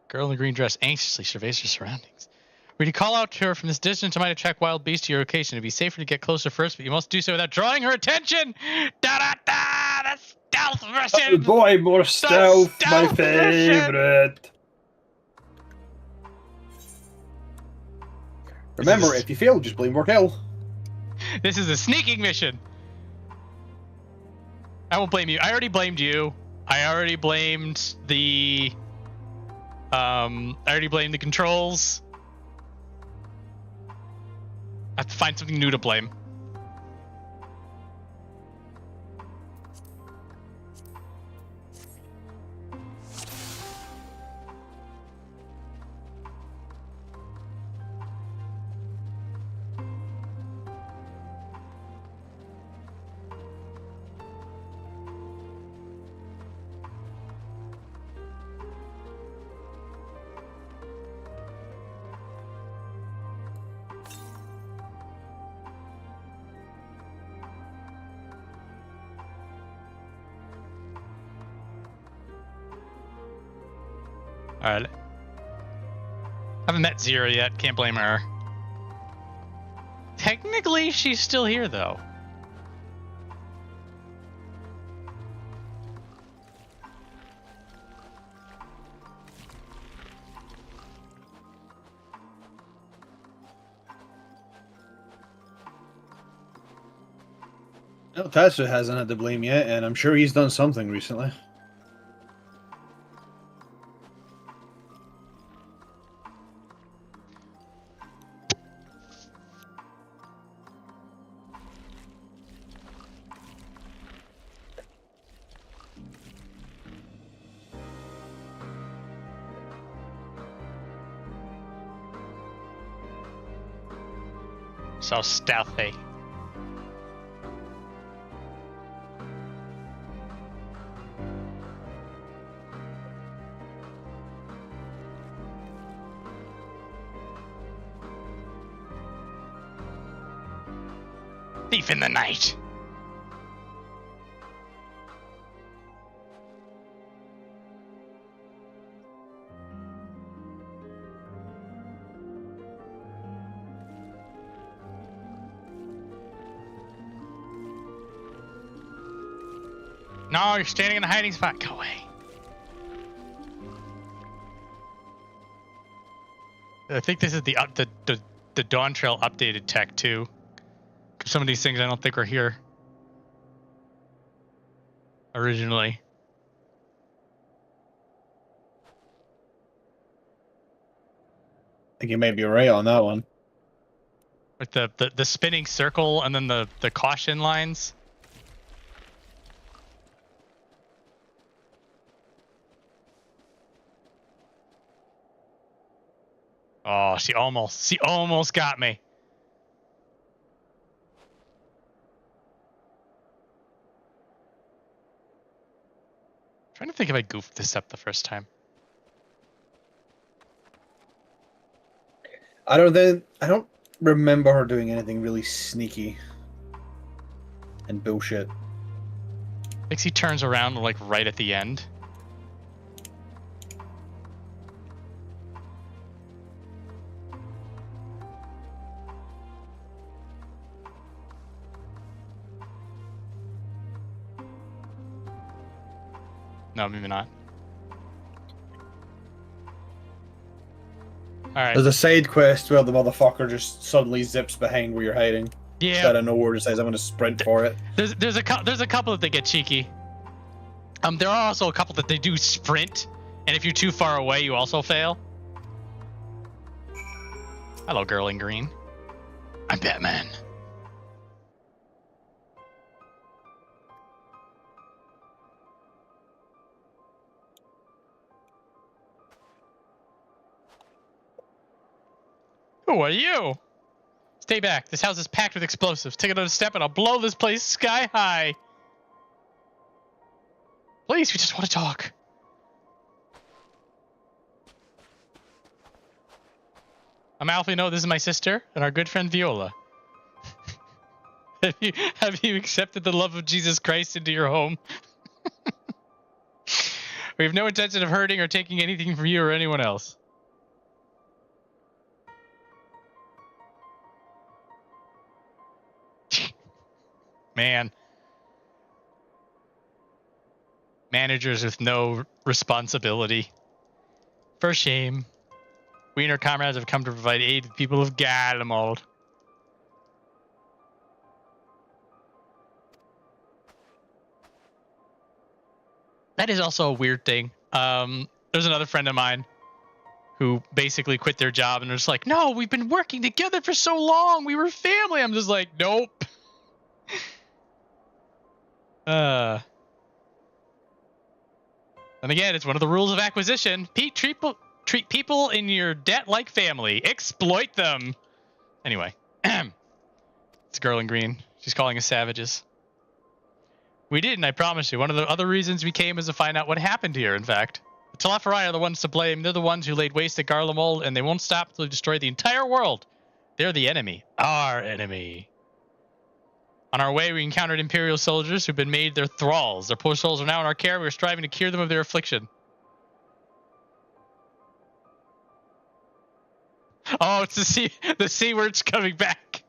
Girl in the green dress anxiously surveys her surroundings. When you call out to her from this distance, you might attract wild beasts to your location. It'd be safer to get closer first, but you must do so without drawing her attention. Da-da-da! The stealth mission! Oh boy, more stealth, my favorite. Remember, if you fail, just blame Raquel. This is a sneaking mission. I won't blame you. I already blamed you. I already blamed the controls. I have to find something new to blame. Alright. Haven't met Zero yet. Can't blame her. Technically, she's still here, though. No, Tatsu hasn't had to blame yet, and I'm sure he's done something recently. So stealthy. Thief in the night. No, you're standing in a hiding spot. Go away. I think this is the Dawn Trail updated tech too. Some of these things I don't think were here originally. I think you may be right on that one. Like the spinning circle and then the caution lines. Oh, she almost got me. I'm trying to think if I goofed this up the first time. I don't remember her doing anything really sneaky and bullshit. I think he turns around like right at the end. No, maybe not. Alright. There's a side quest where the motherfucker just suddenly zips behind where you're hiding. Yeah. Out of nowhere decides I'm gonna sprint for it. There's a couple that they get cheeky. There are also a couple that they do sprint, and if you're too far away, you also fail. Hello, girl in green. I'm Batman. Who are you? Stay back. This house is packed with explosives. Take another step and I'll blow this place sky high. Please, we just want to talk. I'm Alfino. This is my sister and our good friend Viola. Have you accepted the love of Jesus Christ into your home? We have no intention of hurting or taking anything from you or anyone else. Man. Managers with no responsibility. For shame. We and our comrades have come to provide aid to the people of Garlemald. That is also a weird thing. There's another friend of mine who basically quit their job and was like, no, we've been working together for so long. We were family. I'm just like, nope. And again, it's one of the rules of acquisition. Treat people in your debt like family. Exploit them. Anyway, it's a girl in green. She's calling us savages. We didn't, I promise you. One of the other reasons we came is to find out what happened here, in fact. The Telephorai are the ones to blame. They're the ones who laid waste to Garlemald, and they won't stop until they destroy the entire world. They're the enemy. Our enemy. On our way, we encountered Imperial soldiers who've been made their thralls. Their poor souls are now in our care. We're striving to cure them of their affliction. Oh, it's the C word's coming back.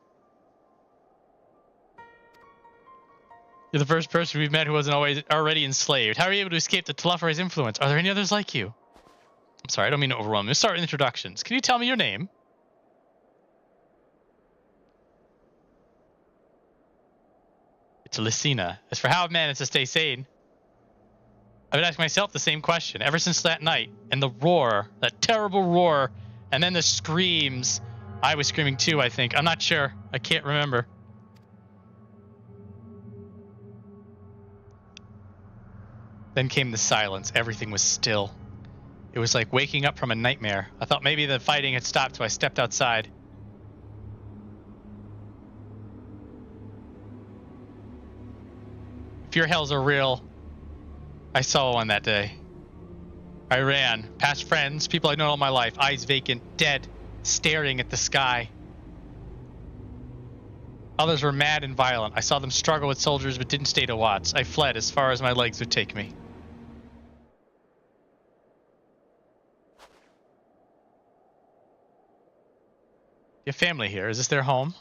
You're the first person we've met who wasn't already enslaved. How are you able to escape the Telephorei's influence? Are there any others like you? I'm sorry, I don't mean to overwhelm you. Let's start with introductions. Can you tell me your name? It's Licina. As for how I've managed to stay sane, I've been asking myself the same question ever since that night. And the roar, that terrible roar, and then the screams. I was screaming too, I think. I'm not sure. I can't remember. Then came the silence. Everything was still. It was like waking up from a nightmare. I thought maybe the fighting had stopped, so I stepped outside. If your hells are real, I saw one that day. I ran, past friends, people I've known all my life, eyes vacant, dead, staring at the sky. Others were mad and violent. I saw them struggle with soldiers but didn't stay to watch. I fled as far as my legs would take me. You have family here. Is this their home?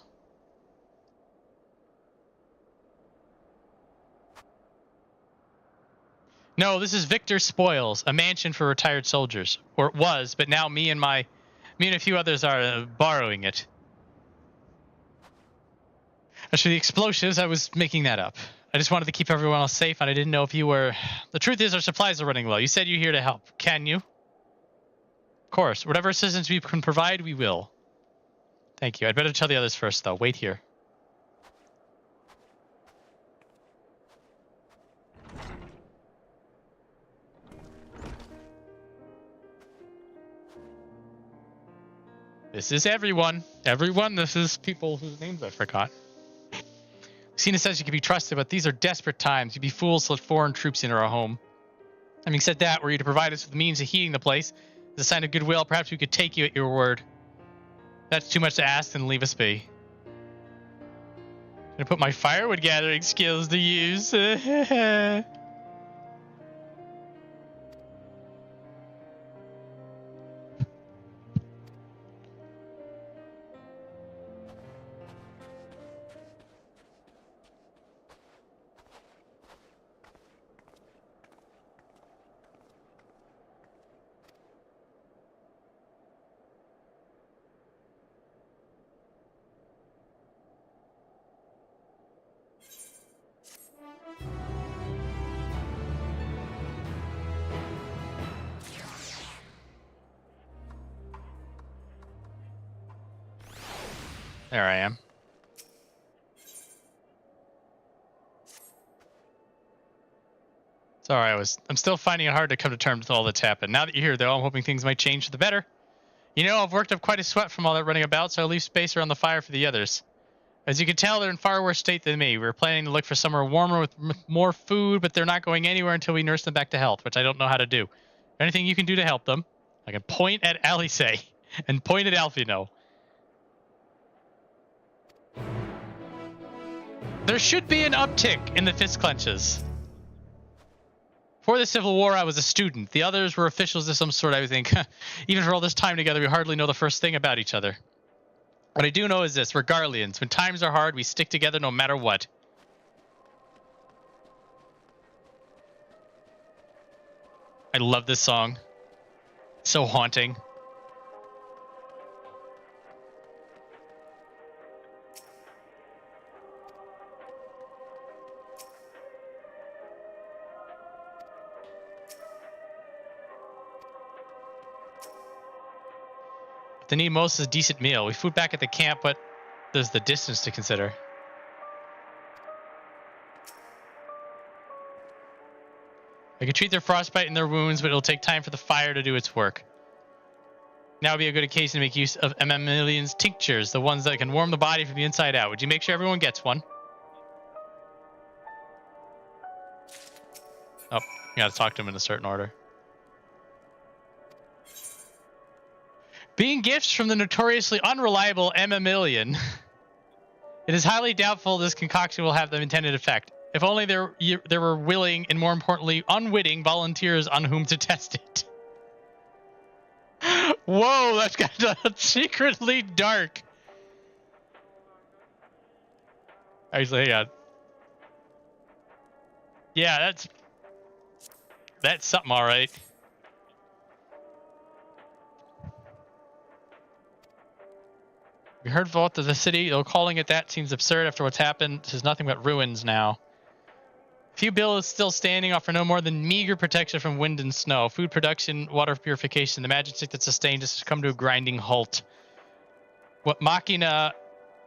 No, this is Victor Spoils, a mansion for retired soldiers. Or it was, but now me and a few others are borrowing it. As for the explosives, I was making that up. I just wanted to keep everyone else safe, and I didn't know if you were... The truth is, our supplies are running low. You said you're here to help. Can you? Of course. Whatever assistance we can provide, we will. Thank you. I'd better tell the others first, though. Wait here. This is everyone. Everyone. This is people whose names I forgot. Licina says you can be trusted, but these are desperate times. You'd be fools to let foreign troops into our home. Having said that, were you to provide us with the means of heating the place, as a sign of goodwill, perhaps we could take you at your word. If that's too much to ask, then leave us be. I'm gonna put my firewood gathering skills to use. There I am. Sorry, I'm still finding it hard to come to terms with all that's happened. Now that you're here, though, I'm hoping things might change for the better. You know, I've worked up quite a sweat from all that running about, so I'll leave space around the fire for the others. As you can tell, they're in far worse state than me. We were planning to look for somewhere warmer with more food, but they're not going anywhere until we nurse them back to health, which I don't know how to do. Anything you can do to help them? I can point at Alice and point at Alfino. There should be an uptick in the fist clenches. Before the Civil War, I was a student. The others were officials of some sort, I would think. Even for all this time together, we hardly know the first thing about each other. What I do know is this. We're Garleans. When times are hard, we stick together no matter what. I love this song. So haunting. What they need most is a decent meal. We food back at the camp, but there's the distance to consider. I can treat their frostbite and their wounds, but it'll take time for the fire to do its work. Now would be a good occasion to make use of Million's tinctures, the ones that can warm the body from the inside out. Would you make sure everyone gets one? Oh, you gotta talk to him in a certain order. Being gifts from the notoriously unreliable Million, it is highly doubtful this concoction will have the intended effect. If only there were willing and, more importantly, unwitting volunteers on whom to test it. Whoa, that's got secretly dark. Actually, hang on. Yeah, that's something, all right. We heard Vault of the city, though calling it that seems absurd after what's happened. This is nothing but ruins now. Few bills still standing offer no more than meager protection from wind and snow. Food production, water purification, the magic stick that sustains us has come to a grinding halt. What machina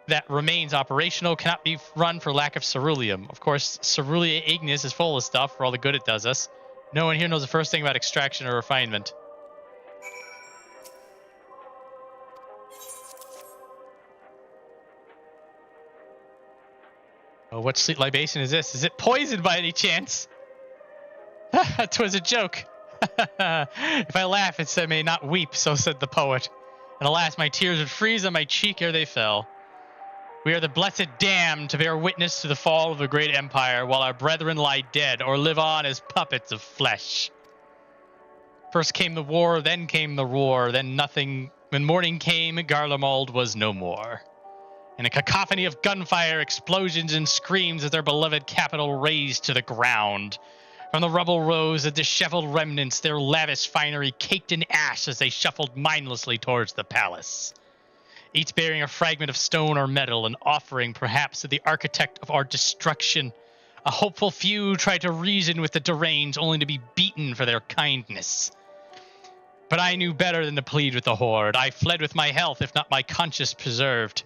that remains operational cannot be run for lack of ceruleum. Of course, ceruleum ignis is full of stuff for all the good it does us. No one here knows the first thing about extraction or refinement. Oh, what sweet libation is this? Is it poisoned by any chance? 'Twas a joke. If I laugh, it's I may not weep, so said the poet. And alas, my tears would freeze on my cheek ere they fell. We are the blessed damned to bear witness to the fall of a great empire, while our brethren lie dead or live on as puppets of flesh. First came the war, then came the roar, then nothing. When morning came, Garlemald was no more. In a cacophony of gunfire, explosions, and screams as their beloved capital razed to the ground. From the rubble rose the disheveled remnants, their lavish finery caked in ash as they shuffled mindlessly towards the palace. Each bearing a fragment of stone or metal, an offering perhaps to the architect of our destruction. A hopeful few tried to reason with the deranged, only to be beaten for their kindness. But I knew better than to plead with the horde. I fled with my health, if not my conscience preserved.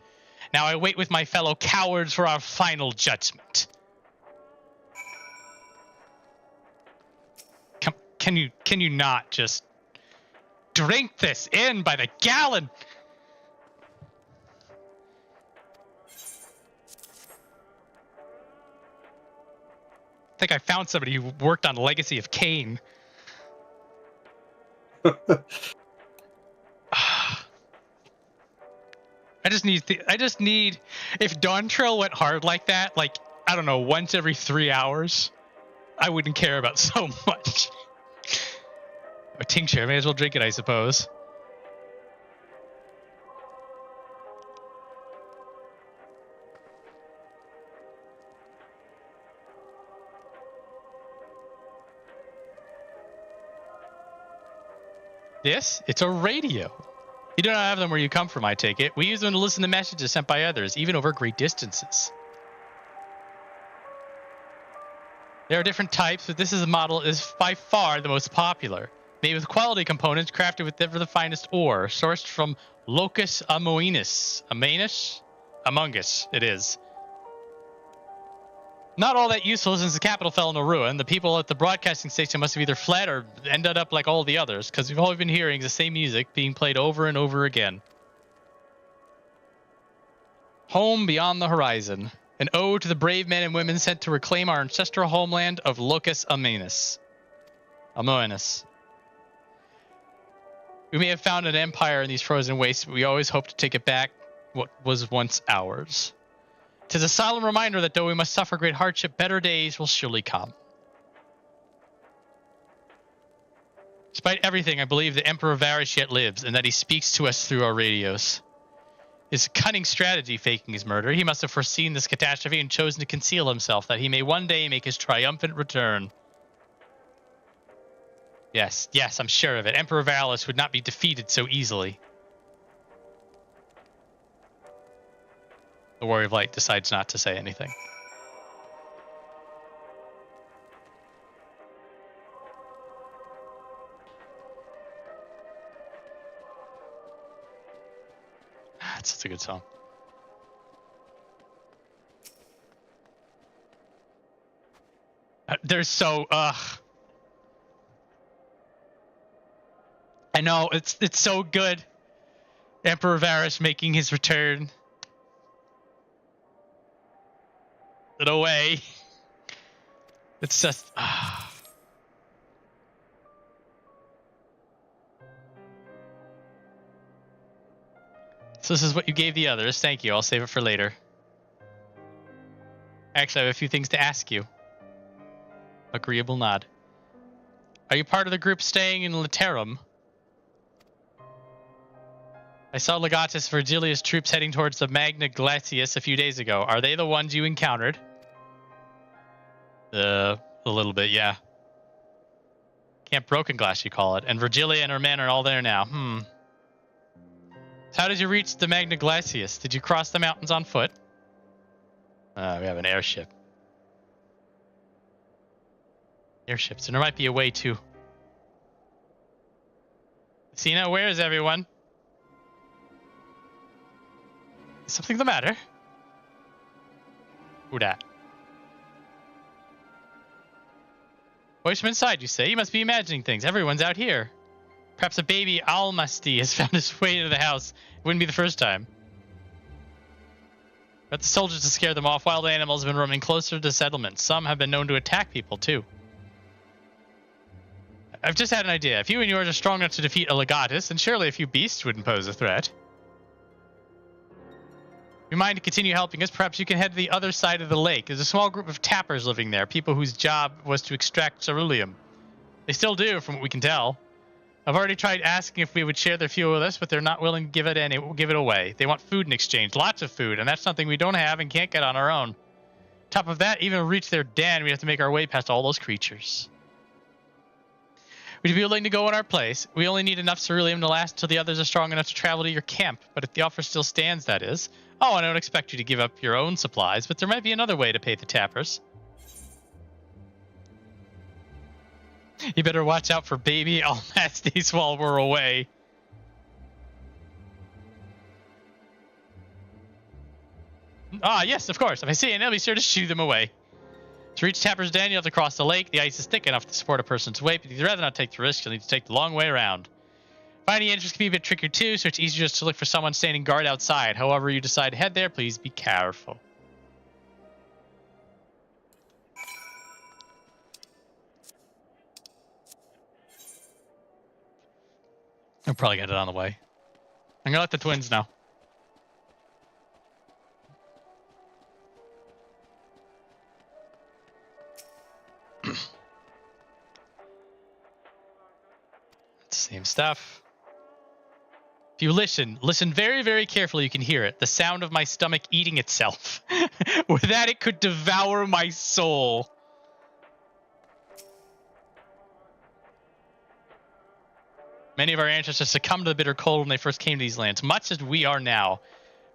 Now I wait with my fellow cowards for our final judgment. Can you not just drink this in by the gallon? I think I found somebody who worked on Legacy of Kain. I just need, if Dawntrail went hard like that, like, I don't know, once every 3 hours, I wouldn't care about so much. A tincture, I may as well drink it, I suppose. This? It's a radio. You don't have them where you come from, I take it. We use them to listen to messages sent by others, even over great distances. There are different types, but this model is by far the most popular. Made with quality components, crafted with the finest ore, sourced from Locus Amoenus. Amoenus? Among Us, it is. Not all that useful since the capital fell into ruin. The people at the broadcasting station must have either fled or ended up like all the others, because we've all been hearing the same music being played over and over again. Home beyond the horizon. An ode to the brave men and women sent to reclaim our ancestral homeland of Locus Amoenus. We may have found an empire in these frozen wastes, but we always hope to take it back, what was once ours. 'Tis a solemn reminder that though we must suffer great hardship, better days will surely come. Despite everything, I believe the Emperor Varys yet lives, and that he speaks to us through our radios. It's a cunning strategy faking his murder. He must have foreseen this catastrophe and chosen to conceal himself, that he may one day make his triumphant return. Yes, I'm sure of it. Emperor Varys would not be defeated so easily. The Warrior of Light decides not to say anything. That's such a good song. They're so I know, it's so good. Emperor Varys making his return. In a way. It's just So this is what you gave the others. Thank you. I'll save it for later. Actually, I have a few things to ask you. Agreeable nod. Are you part of the group staying in Laterum? I saw Legatus Virgilius troops heading towards the Magna Glacius a few days ago. Are they the ones you encountered? A little bit, yeah. Camp Broken Glass, you call it. And Virgilia and her men are all there now. So how did you reach the Magna Glacius? Did you cross the mountains on foot? We have an airship. Airships. And there might be a way too. Licina, where is everyone? Is something the matter? Who dat? Voice from inside, you say? You must be imagining things. Everyone's out here. Perhaps a baby Almasty has found his way into the house. It wouldn't be the first time. Got the soldiers to scare them off. Wild animals have been roaming closer to settlements. Some have been known to attack people, too. I've just had an idea. If you and yours are strong enough to defeat a Legatus, then surely a few beasts wouldn't pose a threat. If you mind to continue helping us, perhaps you can head to the other side of the lake. There's a small group of tappers living there, people whose job was to extract ceruleum. They still do, from what we can tell. I've already tried asking if we would share their fuel with us, but they're not willing to give it away. They want food in exchange, lots of food, and that's something we don't have and can't get on our own. Top of that, even to reach their den, we have to make our way past all those creatures. Would you be willing to go in our place? We only need enough ceruleum to last until the others are strong enough to travel to your camp, but if the offer still stands, that is. Oh, and I don't expect you to give up your own supplies, but there might be another way to pay the tappers. You better watch out for baby Almasties while we're away. Ah, yes, of course. If I see any, I'll be sure to shoo them away. To reach Tapper's Den, you have to cross the lake. The ice is thick enough to support a person's weight, but if you'd rather not take the risk, you'll need to take the long way around. Finding entrance can be a bit trickier too, so it's easier just to look for someone standing guard outside. However you decide to head there, please be careful. I'll probably get it on the way. I'm gonna let the twins know. Same stuff. If you listen very, very carefully, you can hear it. The sound of my stomach eating itself. With that, it could devour my soul. Many of our ancestors succumbed to the bitter cold when they first came to these lands, much as we are now.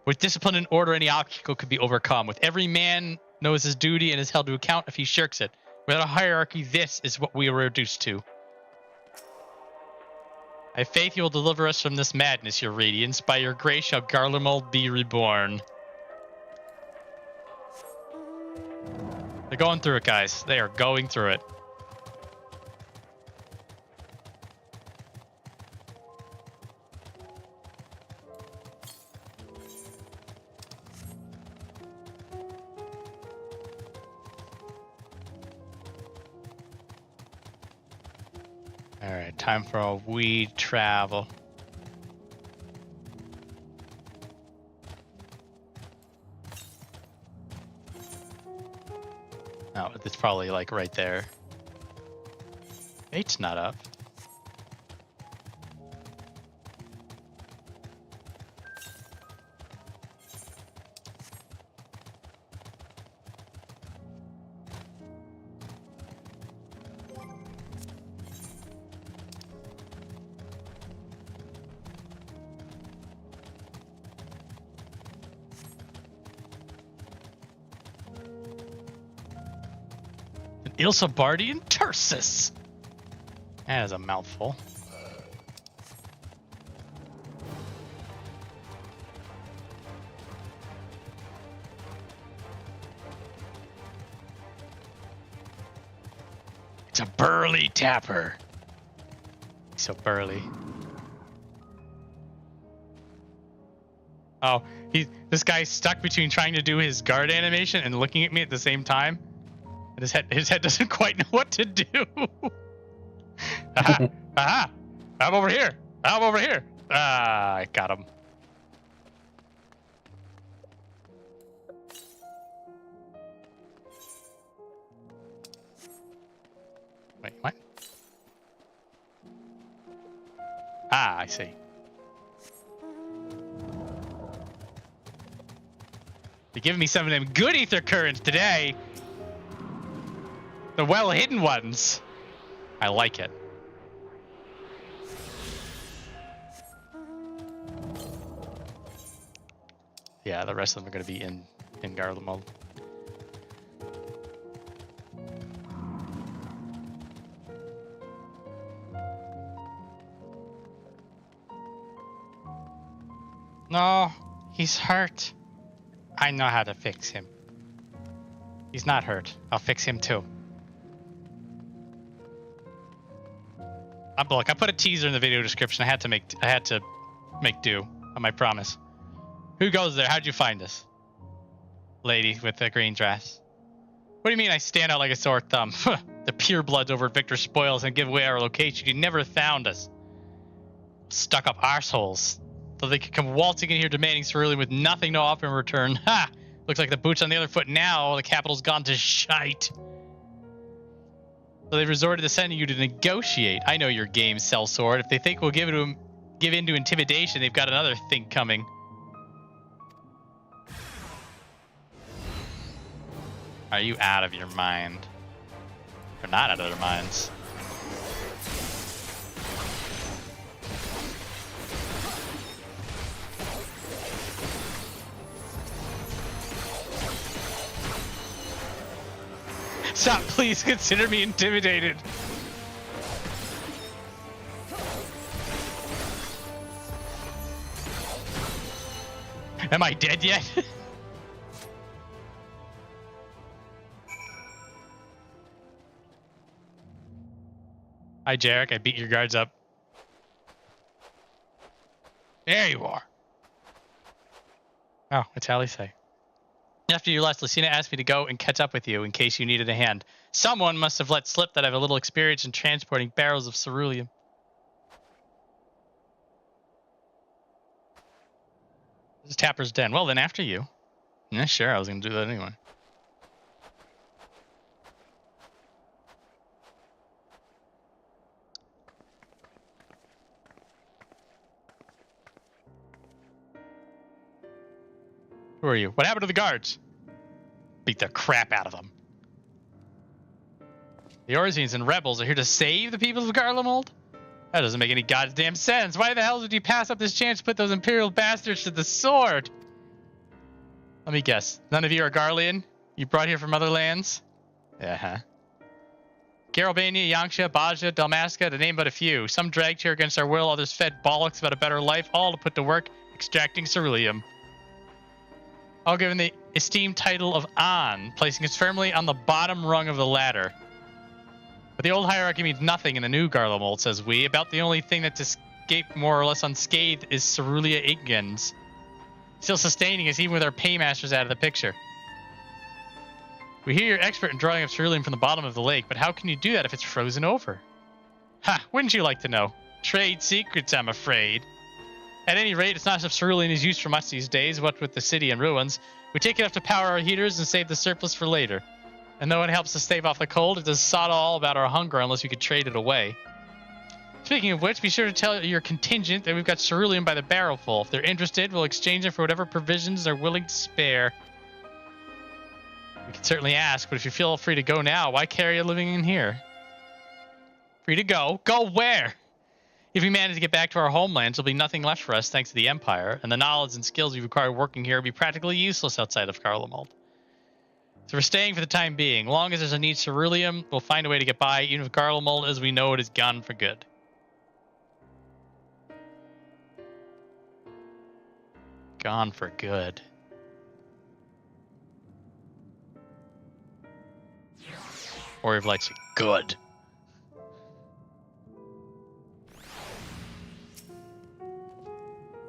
With discipline and order, any obstacle could be overcome. With every man knows his duty and is held to account if he shirks it. Without a hierarchy, this is what we are reduced to. I have faith you will deliver us from this madness, your radiance. By your grace shall Garlemald be reborn. They're going through it, guys. They are going through it. All right, time for a wee travel. Oh, it's probably like right there. 8's not up. Ilsabardian Tursus. That is a mouthful. It's a burly tapper. He's so burly. Oh, this guy's stuck between trying to do his guard animation and looking at me at the same time. And his head doesn't quite know what to do. Aha! Aha! I'm over here! I'm over here! Ah, I got him. Wait, what? Ah, I see. You're giving me some of them good ether currents today. The well-hidden ones. I like it. Yeah, the rest of them are going to be in Garlemald. No, he's hurt. I know how to fix him. He's not hurt. I'll fix him too. Look, I put a teaser in the video description. I had to make do on my promise. Who goes there? How'd you find us? Lady with the green dress. What do you mean I stand out like a sore thumb? The purebloods over at Victor Spoils and give away our location. You never found us. Stuck up arseholes. So they could come waltzing in here demanding cerulean with nothing to offer in return. Ha! Looks like the boot's on the other foot now. The capital's gone to shite. So they resorted to sending you to negotiate. I know your game, sellsword. If they think we'll give in to intimidation, they've got another thing coming. Are you out of your mind? They're not out of their minds. Stop, please consider me intimidated. Am I dead yet? Hi, Jarek. I beat your guards up. There you are. Oh, what's Hallie say? After you left, Licina asked me to go and catch up with you in case you needed a hand. Someone must have let slip that I have a little experience in transporting barrels of cerulean. This is Tapper's Den. Well, then after you. Yeah, sure. I was going to do that anyway. Who are you? What happened to the guards? Beat the crap out of them. The Orzines and rebels are here to save the people of Garlemald? That doesn't make any goddamn sense. Why the hell would you pass up this chance to put those Imperial bastards to the sword? Let me guess. None of you are Garlean? You brought here from other lands? Yeah, Garabania, Yanxia, Baja, Dalmasca, to name but a few. Some dragged here against our will, others fed bollocks about a better life, all to put to work extracting cerulean. all given the esteemed title of An, placing us firmly on the bottom rung of the ladder. But the old hierarchy means nothing in the new Garlemald, says we. About the only thing that's escaped more or less unscathed is Cerulia Iggens, still sustaining us even with our paymasters out of the picture. We hear you're expert in drawing up cerulean from the bottom of the lake, but how can you do that if it's frozen over? Ha! Wouldn't you like to know? Trade secrets, I'm afraid. At any rate, it's not as if cerulean is used for much these days, what with the city in ruins. We take it up to power our heaters and save the surplus for later. And though it helps us stave off the cold, it does sod all about our hunger unless we could trade it away. Speaking of which, be sure to tell your contingent that we've got cerulean by the barrelful. If they're interested, we'll exchange it for whatever provisions they're willing to spare. We can certainly ask, but if you feel free to go now, why carry on living in here? Free to go? Go where? If we manage to get back to our homelands, there'll be nothing left for us thanks to the Empire, and the knowledge and skills we've acquired working here will be practically useless outside of Garlemald. So we're staying for the time being. Long as there's a need ceruleum, we'll find a way to get by, even if Garlemald as we know it is gone for good. Gone for good. Or if like good.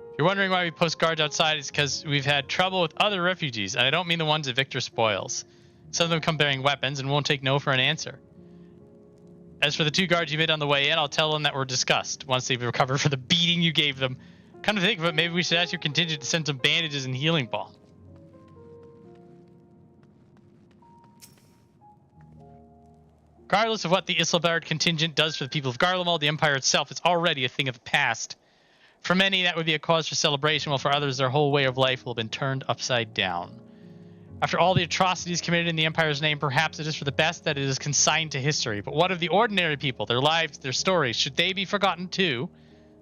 If you're wondering why we post guards outside, it's because we've had trouble with other refugees, and I don't mean the ones that Victor spoils. Some of them come bearing weapons and won't take no for an answer. As for the 2 guards you made on the way in, I'll tell them that we're discussed once they've recovered from the beating you gave them. Come to think of it, maybe we should ask your contingent to send some bandages and healing balm. Regardless of what the Isilbard contingent does for the people of Garlemald, the Empire itself is already a thing of the past. For many, that would be a cause for celebration, while for others, their whole way of life will have been turned upside down. After all the atrocities committed in the Empire's name, perhaps it is for the best that it is consigned to history. But what of the ordinary people, their lives, their stories? Should they be forgotten too?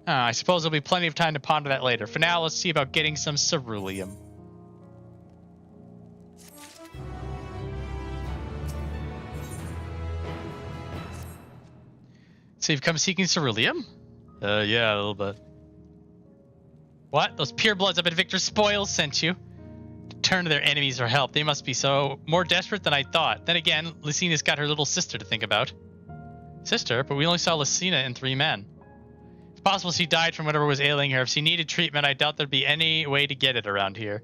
I suppose there'll be plenty of time to ponder that later. For now, let's see about getting some ceruleum. So you've come seeking ceruleum? Yeah, a little bit. What? Those purebloods up at Victor's Spoils sent you? To turn to their enemies for help. They must be so more desperate than I thought. Then again, Licina's got her little sister to think about. Sister? But we only saw Licina and 3 men. It's possible she died from whatever was ailing her. If she needed treatment, I doubt there'd be any way to get it around here.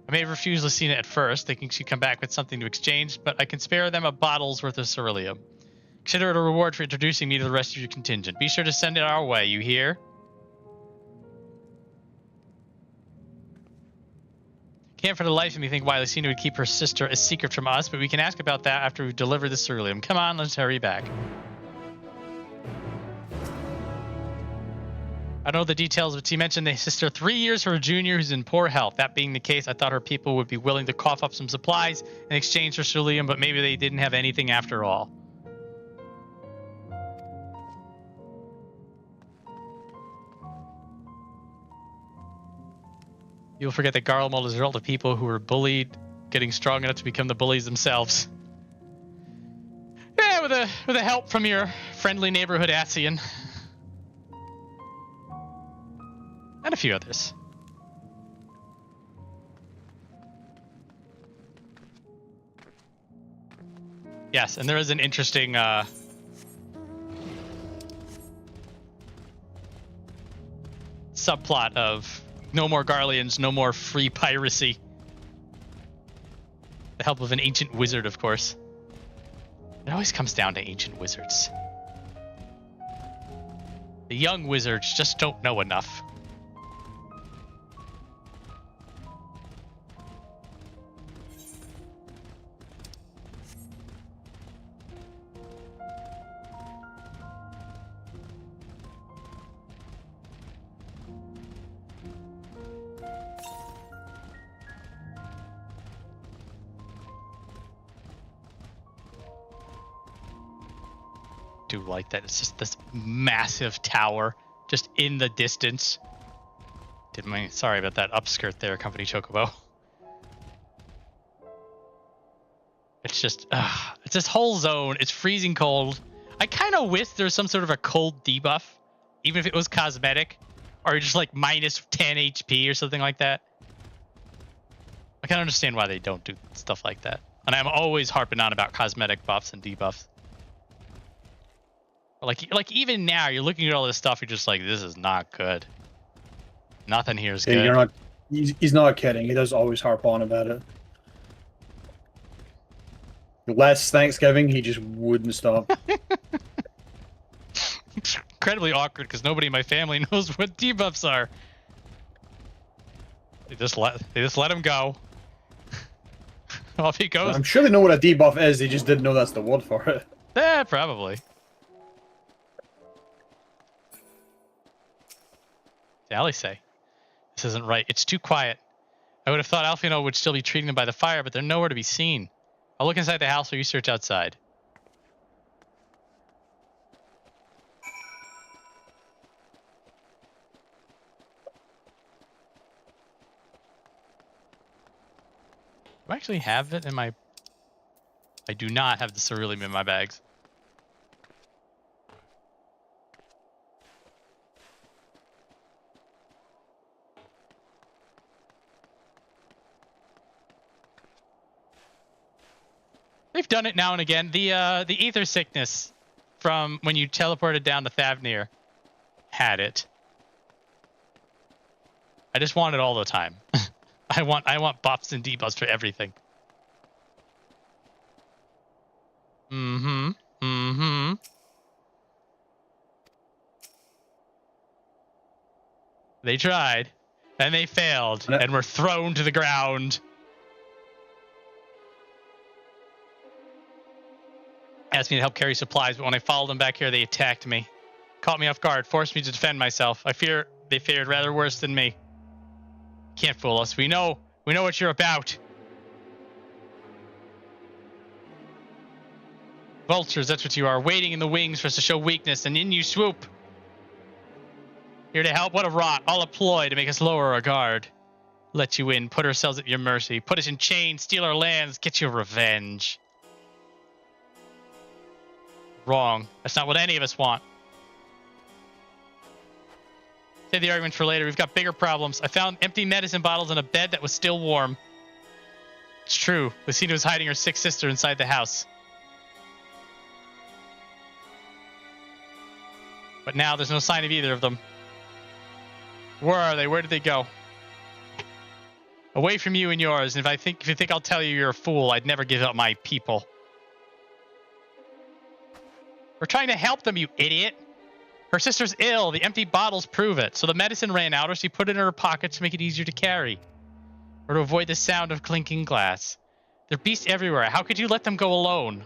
I may have refused Licina at first, thinking she'd come back with something to exchange, but I can spare them a bottle's worth of ceruleum. Consider it a reward for introducing me to the rest of your contingent. Be sure to send it our way, you hear? Can't for the life of me think why Licina would keep her sister a secret from us, but we can ask about that after we've delivered the ceruleum. Come on, let's hurry back. I don't know the details, but she mentioned the sister 3 years her junior who's in poor health. That being the case, I thought her people would be willing to cough up some supplies in exchange for ceruleum, but maybe they didn't have anything after all. You'll forget that Garlemald is a result of people who were bullied, getting strong enough to become the bullies themselves. Yeah, with the help from your friendly neighborhood Asian. And a few others. Yes, and there is an interesting subplot of no more Garleans, no more free piracy. The help of an ancient wizard, of course. It always comes down to ancient wizards. The young wizards just don't know enough. Do like that. It's just this massive tower just in the distance. Sorry about that upskirt there, Company Chocobo. It's just it's this whole zone. It's freezing cold. I kind of wish there was some sort of a cold debuff, even if it was cosmetic, or just like minus 10 HP or something like that. I can understand why they don't do stuff like that. And I'm always harping on about cosmetic buffs and debuffs. Like even now, you're looking at all this stuff, you're just like, this is not good. Nothing here is good. You're not. He's not kidding. He does always harp on about it. Last Thanksgiving, he just wouldn't stop. It's incredibly awkward because nobody in my family knows what debuffs are. They just let him go. Off he goes. I'm sure they know what a debuff is. They just didn't know that's the word for it. Yeah, probably. Allie say, this isn't right. It's too quiet. I would have thought Alfino would still be treating them by the fire, but they're nowhere to be seen. I'll look inside the house while you search outside. Do I actually have it in my... I do not have the ceruleum in my bags. They've done it now and again. The ether sickness from when you teleported down to Thavnir had it. I just want it all the time. I want buffs and debuffs for everything. They tried, and they failed, and were thrown to the ground. Asked me to help carry supplies, but when I followed them back here, they attacked me. Caught me off guard, forced me to defend myself. I fear they fared rather worse than me. Can't fool us. We know what you're about. Vultures, that's what you are, waiting in the wings for us to show weakness, and in you swoop. Here to help, what a rot, all a ploy to make us lower our guard. Let you in, put ourselves at your mercy, put us in chains, steal our lands, get your revenge. Wrong. That's not what any of us want. Save the arguments for later. We've got bigger problems. I found empty medicine bottles in a bed that was still warm. It's true. Licina was hiding her sick sister inside the house. But now there's no sign of either of them. Where are they? Where did they go? Away from you and yours. And if you think I'll tell you you're a fool, I'd never give up my people. We're trying to help them, you idiot. Her sister's ill. The empty bottles prove it. So the medicine ran out, or she put it in her pocket to make it easier to carry. Or to avoid the sound of clinking glass. There are beasts everywhere. How could you let them go alone?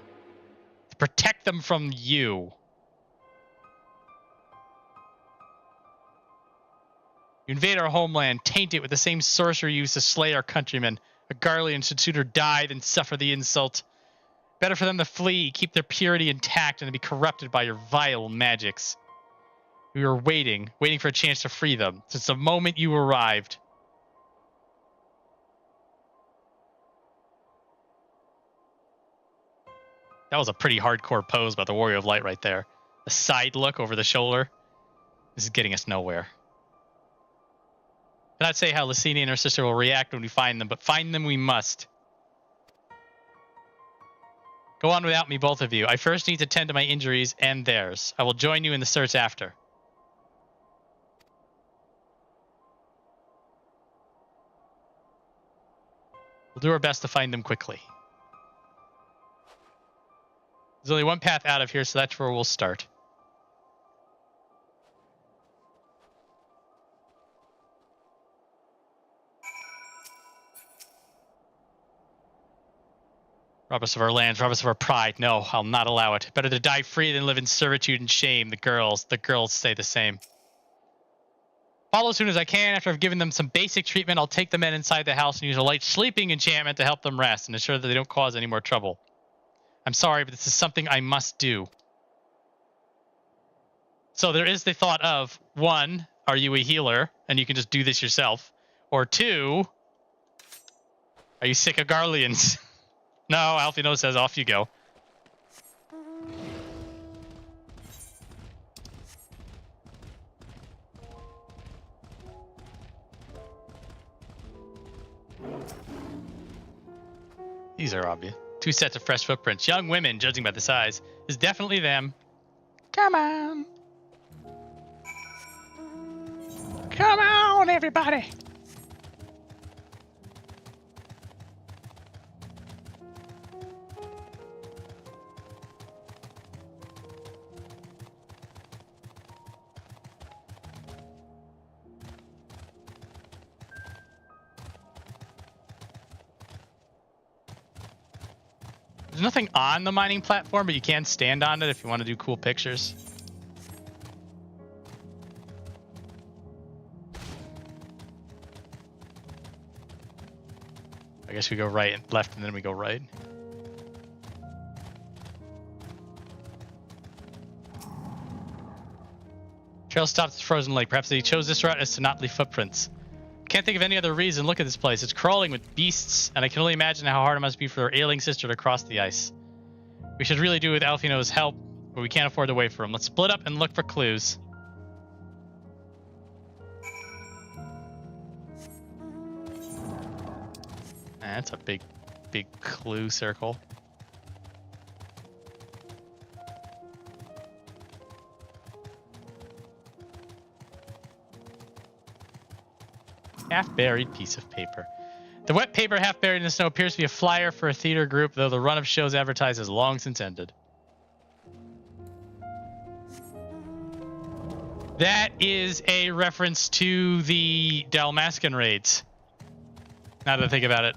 To protect them from you. You invade our homeland, taint it with the same sorcery used to slay our countrymen. A Garlean should sooner die than suffer the insult. Better for them to flee, keep their purity intact, and to be corrupted by your vile magics. We were waiting for a chance to free them, since the moment you arrived. That was a pretty hardcore pose by the Warrior of Light right there. A side look over the shoulder. This is getting us nowhere. I cannot say how Licina and her sister will react when we find them, but find them we must. Go on without me, both of you. I first need to tend to my injuries and theirs. I will join you in the search after. We'll do our best to find them quickly. There's only one path out of here, so that's where we'll start. Rob us of our lands, rob us of our pride. No, I'll not allow it. Better to die free than live in servitude and shame. The girls say the same. Follow as soon as I can. After I've given them some basic treatment, I'll take the men inside the house and use a light sleeping enchantment to help them rest and ensure that they don't cause any more trouble. I'm sorry, but this is something I must do. So there is the thought of, 1, are you a healer and you can just do this yourself? Or 2, are you sick of Garleans? No, Alfino says off you go. These are obvious. 2 sets of fresh footprints. Young women, judging by the size, is definitely them. Come on. Come on, everybody. There's nothing on the mining platform, but you can stand on it if you want to do cool pictures. I guess we go right and left, and then we go right. Trail stops at Frozen Lake. Perhaps they chose this route as to not leave footprints. Can't think of any other reason. Look at this place. It's crawling with beasts, and I can only imagine how hard it must be for her ailing sister to cross the ice. We should really do with Alfino's help, but we can't afford to wait for him. Let's split up and look for clues. That's a big clue circle. Half-buried piece of paper. The wet paper half buried in the snow appears to be a flyer for a theater group, though the run of shows advertised has long since ended. That is a reference to the Dalmascan raids. Now that I think about it.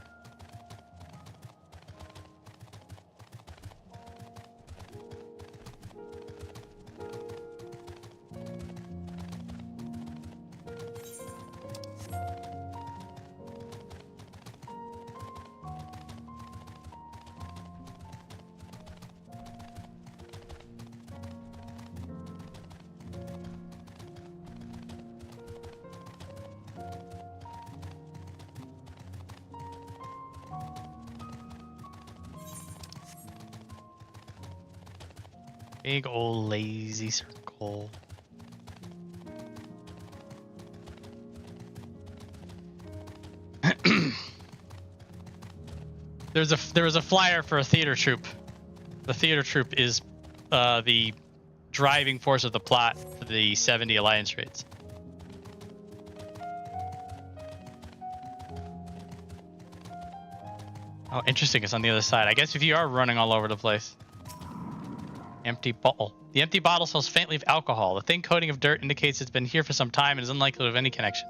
Big old lazy circle. There was a flyer for a theater troupe. The theater troupe is the driving force of the plot for the 70 Alliance raids. Oh, interesting. It's on the other side. I guess if you are running all over the place. Empty bottle. The empty bottle smells faintly of alcohol. The thin coating of dirt indicates it's been here for some time and is unlikely to have any connection.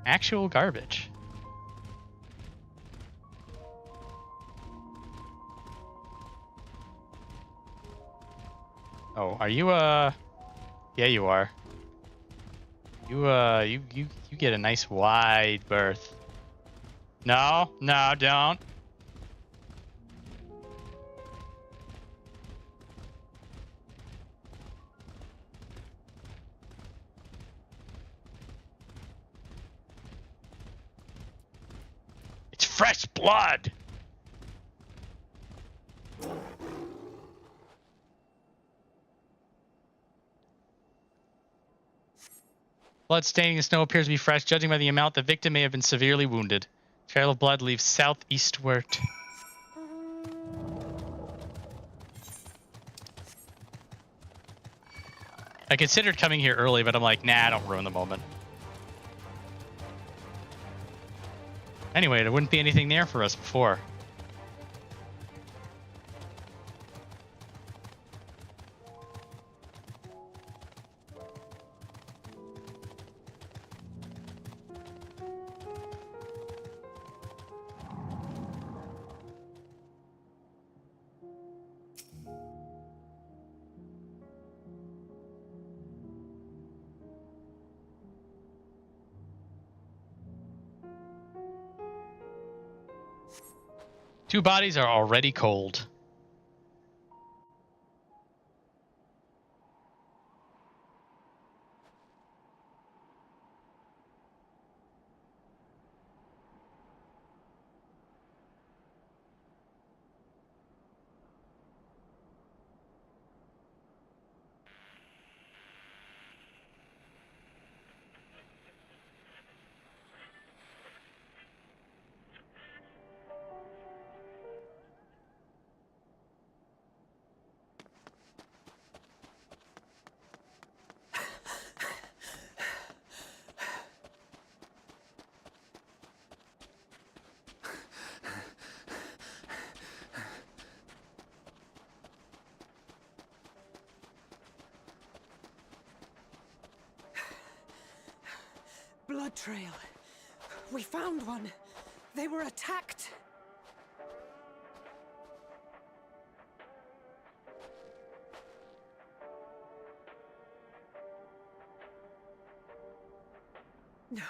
Actual garbage. Oh, are you yeah, you are. You get a nice wide berth. No, don't. It's fresh blood. Blood staining the snow appears to be fresh. Judging by the amount, the victim may have been severely wounded. Trail of blood leaves southeastward. I considered coming here early, but I'm like, nah, don't ruin the moment. Anyway, there wouldn't be anything there for us before. Two bodies are already cold. blood trail. We found one. They were attacked. No.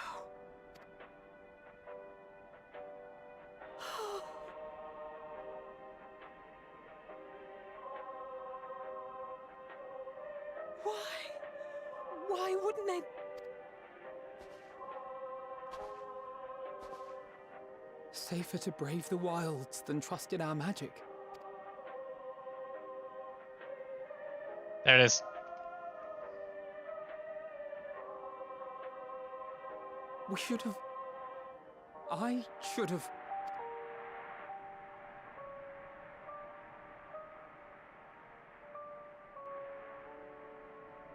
Why? Why wouldn't they? Safer to brave the wilds than trust in our magic. There it is. We should have... I should have...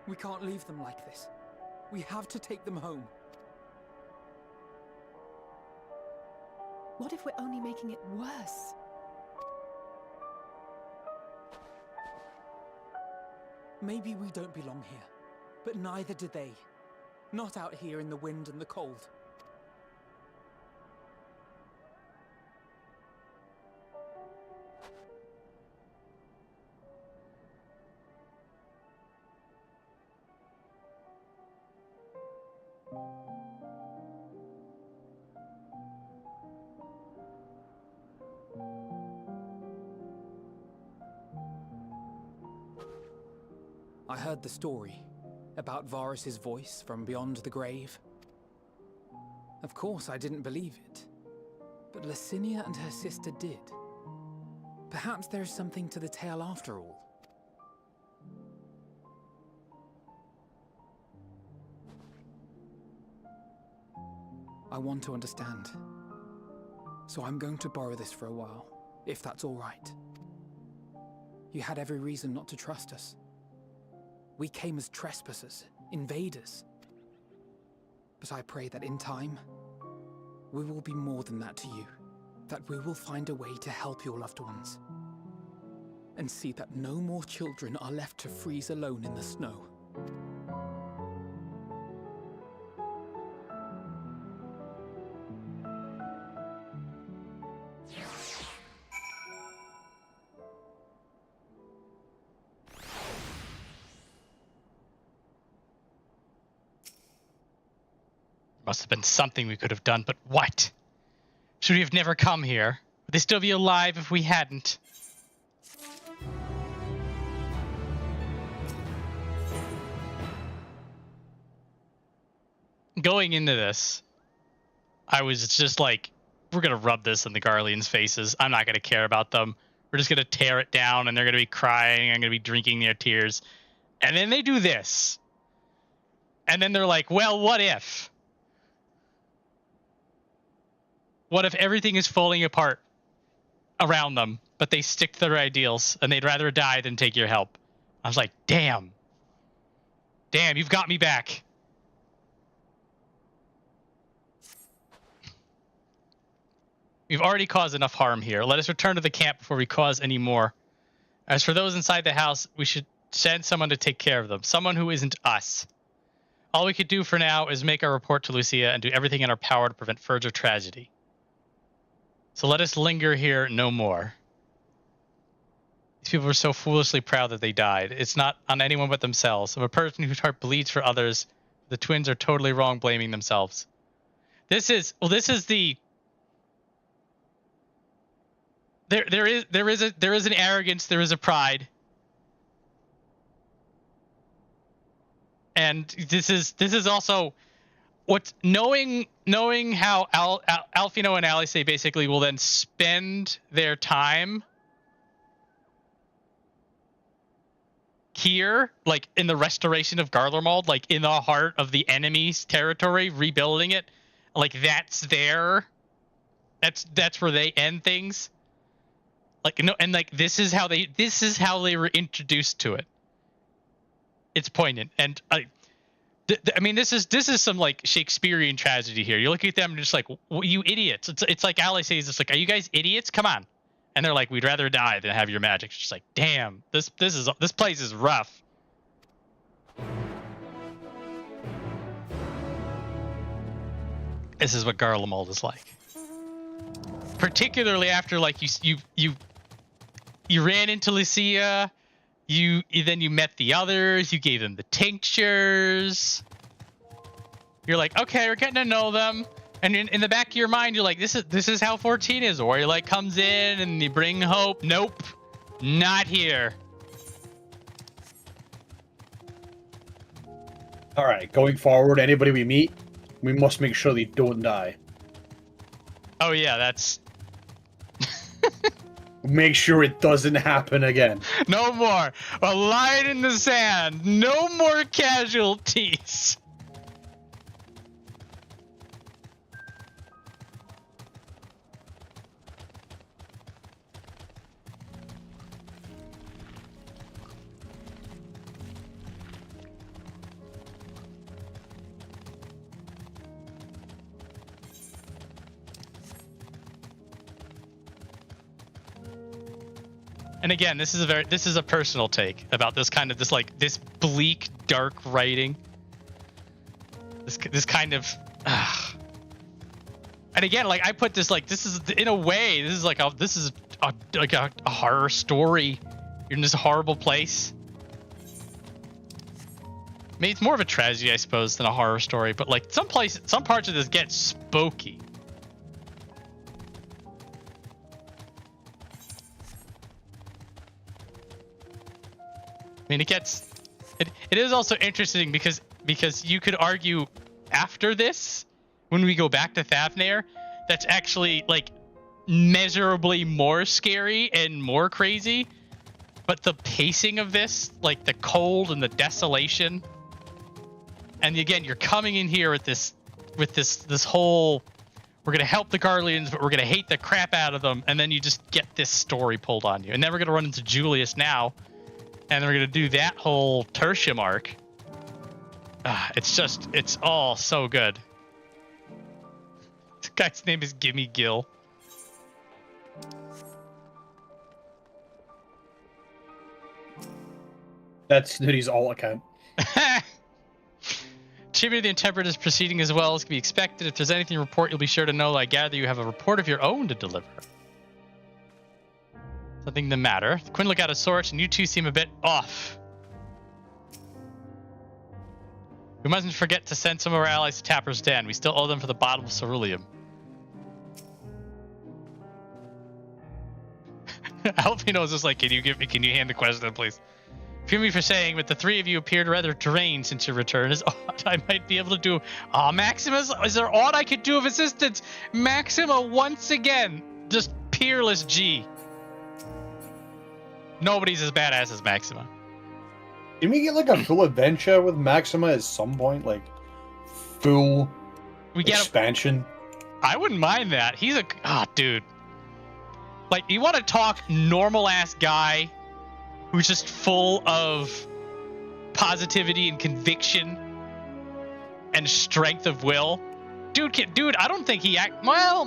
We can't leave them like this. We have to take them home. What if we're only making it worse? Maybe we don't belong here, but neither do they. Not out here in the wind and the cold. I heard the story about Varus's voice from beyond the grave. Of course, I didn't believe it, but Licina and her sister did. Perhaps there is something to the tale after all. I want to understand, so I'm going to borrow this for a while, if that's all right. You had every reason not to trust us. We came as trespassers, invaders. But I pray that in time, we will be more than that to you. That we will find a way to help your loved ones. And see that no more children are left to freeze alone in the snow. Must have been something we could have done, but what? Should we have never come here? Would they still be alive if we hadn't? Going into this, I was just like, we're going to rub this in the Garleans' faces. I'm not going to care about them. We're just going to tear it down, and they're going to be crying. I'm going to be drinking their tears. And then they do this. And then they're like, well, what if? What if everything is falling apart around them, but they stick to their ideals and they'd rather die than take your help? I was like, damn. Damn, you've got me back. We've already caused enough harm here. Let us return to the camp before we cause any more. As for those inside the house, we should send someone to take care of them. Someone who isn't us. All we could do for now is make our report to Lucia and do everything in our power to prevent further tragedy. So let us linger here no more. These people were so foolishly proud that they died. It's not on anyone but themselves. Of a person whose heart bleeds for others, the twins are totally wrong blaming themselves. This is the... There is an arrogance, there is a pride. And this is also what's knowing how Alfino and Alice basically will then spend their time here, like in the restoration of Garlemald, like in the heart of the enemy's territory, rebuilding it. Like that's where they end things. Like no, and like this is how they were introduced to it. It's poignant, and I mean, this is some like Shakespearean tragedy here. You look at them and just like, you idiots. It's like Alice says, it's like, are you guys idiots? Come on. And they're like, we'd rather die than have your magic. It's just like, damn, this place is rough. This is what Garlemald is like. Particularly after like you ran into Licina, then you met the others, you gave them the tinctures. You're like, okay, we're getting to know them. And in the back of your mind, you're like, this is how 14 is. Or you like comes in and you bring hope. Nope, not here. All right, going forward, anybody we meet, we must make sure they don't die. Oh yeah, that's... Make sure it doesn't happen again. No more. A line in the sand. No more casualties. And again, this is a personal take about this kind of this bleak, dark writing. This kind of, and again, like I put this like this is in a way this is like a horror story. You're in this horrible place. I mean, it's more of a tragedy, I suppose, than a horror story. But like some parts of this get spooky. I mean, it is also interesting because you could argue after this, when we go back to Thancred, that's actually like measurably more scary and more crazy. But the pacing of this, like the cold and the desolation, and again, you're coming in here with this whole, we're gonna help the Garleans, but we're gonna hate the crap out of them, and then you just get this story pulled on you, and then we're gonna run into Jullus now. And we're going to do that whole Tertium arc. It's all so good. This guy's name is Gimme Gil. That's Snooty's alt account. Achievement of the Intemperate is proceeding as well as can be expected. If there's anything to report, you'll be sure to know. I gather you have a report of your own to deliver. Nothing to matter. Quinn look out of sorts, and you two seem a bit off. We mustn't forget to send some of our allies to Tapper's Den. We still owe them for the bottle of ceruleum. Alfino's just like, can you hand the question, please? Forgive me for saying, but the three of you appeared rather drained since your return. Is aught I might be able to do? Maximus, is there aught I could do of assistance? Maxima, once again, just peerless G. Nobody's as badass as Maxima. Can we get like a full adventure with Maxima at some point? Like full expansion? I wouldn't mind that. He's dude. Like, you want to talk normal ass guy who's just full of positivity and conviction and strength of will? Dude, I don't think he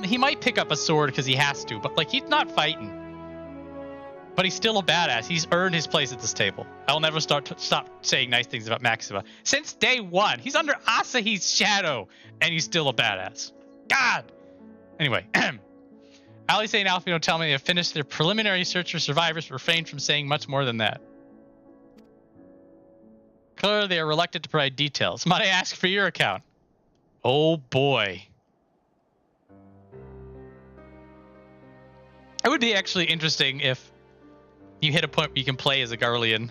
he might pick up a sword because he has to, but like he's not fighting. But he's still a badass. He's earned his place at this table. I'll never stop saying nice things about Maxima. Since day one, he's under Asahi's shadow, and he's still a badass. God! Anyway, Alice and Alfino tell me they have finished their preliminary search for survivors, but refrain from saying much more than that. Clearly, they are reluctant to provide details. Might I ask for your account? Oh boy. It would be actually interesting if you hit a point where you can play as a Garlean.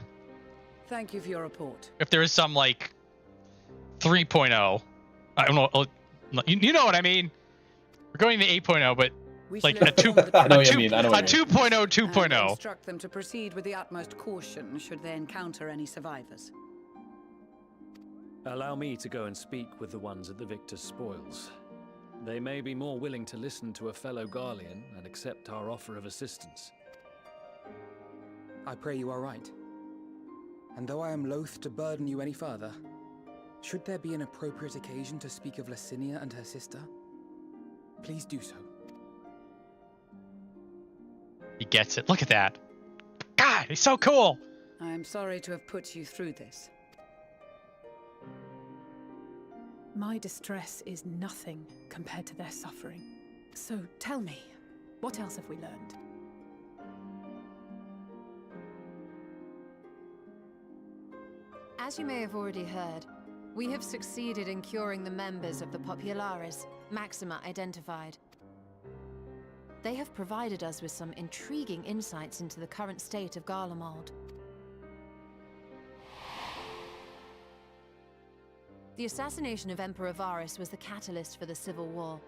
Thank you for your report. If there is some, like, 3.0. I don't know. You know what I mean. We're going to 8.0, but like a 2.0 2.0. Instruct them to proceed with the utmost caution should they encounter any survivors. Allow me to go and speak with the ones at the victor's spoils. They may be more willing to listen to a fellow Garlean and accept our offer of assistance. I pray you are right. And though I am loath to burden you any further, should there be an appropriate occasion to speak of Licina and her sister, please do so. He gets it. Look at that. God, he's so cool. I am sorry to have put you through this. My distress is nothing compared to their suffering. So tell me, what else have we learned? As you may have already heard, we have succeeded in curing the members of the Populares, Maxima identified. They have provided us with some intriguing insights into the current state of Garlemald. The assassination of Emperor Varus was the catalyst for the civil war.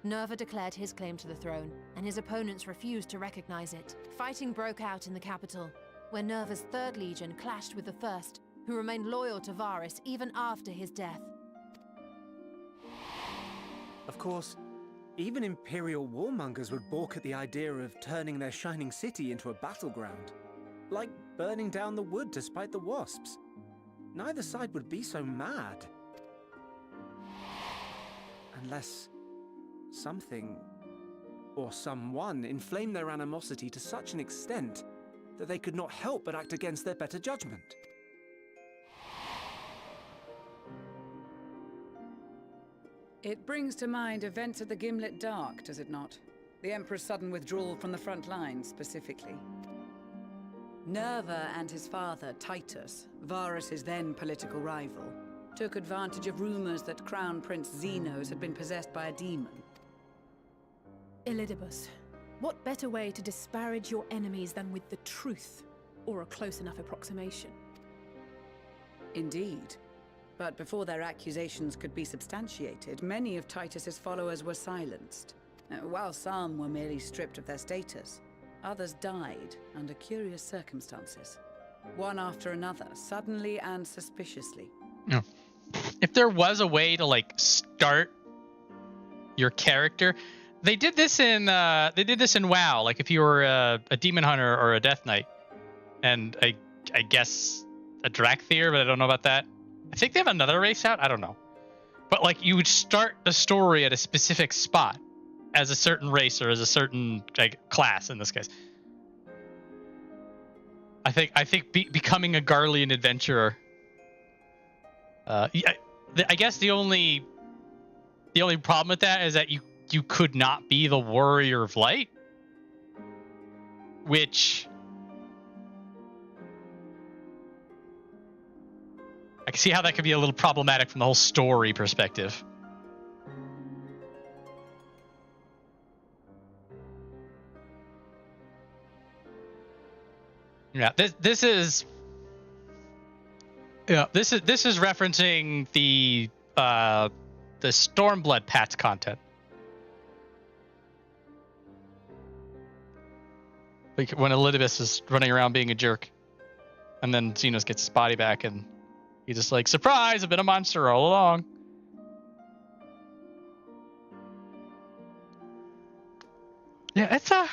Nerva declared his claim to the throne, and his opponents refused to recognize it. Fighting broke out in the capital, where Nerva's 3rd Legion clashed with the 1st, who remained loyal to Varus even after his death. Of course, even Imperial warmongers would balk at the idea of turning their shining city into a battleground. Like burning down the wood to spite the wasps. Neither side would be so mad. Unless something or someone inflamed their animosity to such an extent that they could not help but act against their better judgment. It brings to mind events at the Gimlet Dark, does it not? The Emperor's sudden withdrawal from the front lines, specifically. Nerva and his father, Titus, Varus's then political rival, took advantage of rumors that Crown Prince Zenos had been possessed by a demon. Elidibus, what better way to disparage your enemies than with the truth, or a close enough approximation? Indeed. But before their accusations could be substantiated, many of Titus's followers were silenced. While some were merely stripped of their status, others died under curious circumstances. One after another, suddenly and suspiciously. No. If there was a way to like start your character, they did this in WoW. Like if you were a demon hunter or a death knight, and I guess a Drakthir, but I don't know about that. I think they have another race out. I don't know, but like you would start the story at a specific spot as a certain race or as a certain like class in this case. I think becoming a Garlean adventurer. I guess the only problem with that is that you could not be the Warrior of Light, which I can see how that could be a little problematic from the whole story perspective. Yeah, this is referencing the Stormblood patch content. Like when Elidibus is running around being a jerk, and then Zenos gets his body back, and he's just like, surprise! I've been a monster all along. Yeah, it's a.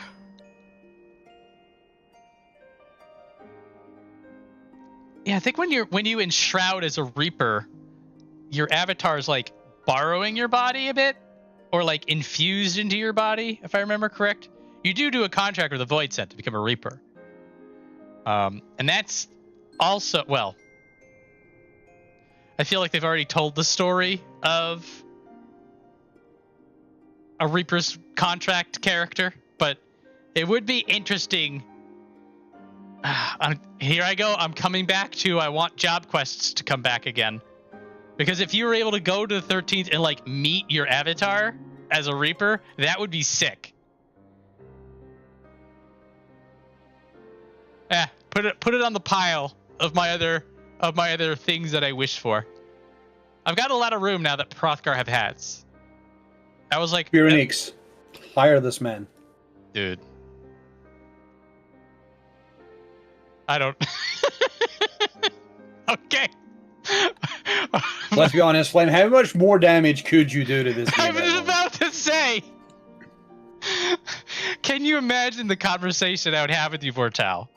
Yeah, I think when you enshroud as a Reaper, your avatar is like borrowing your body a bit, or like infused into your body, if I remember correct. You do a contract with the Void Set to become a Reaper, and that's also, well, I feel like they've already told the story of a Reaper's contract character, but it would be interesting. Here I go. I'm coming back to I want job quests to come back again. Because if you were able to go to the 13th and like meet your avatar as a Reaper, that would be sick. Put it on the pile of my other things that I wish for. I've got a lot of room now that Hrothgar have hats. I was like, Phoenix, hire this man. Dude. I don't. Okay. Let's be honest, Flame. How much more damage could you do to this game? I was about to say. Can you imagine the conversation I would have with you, Vortal?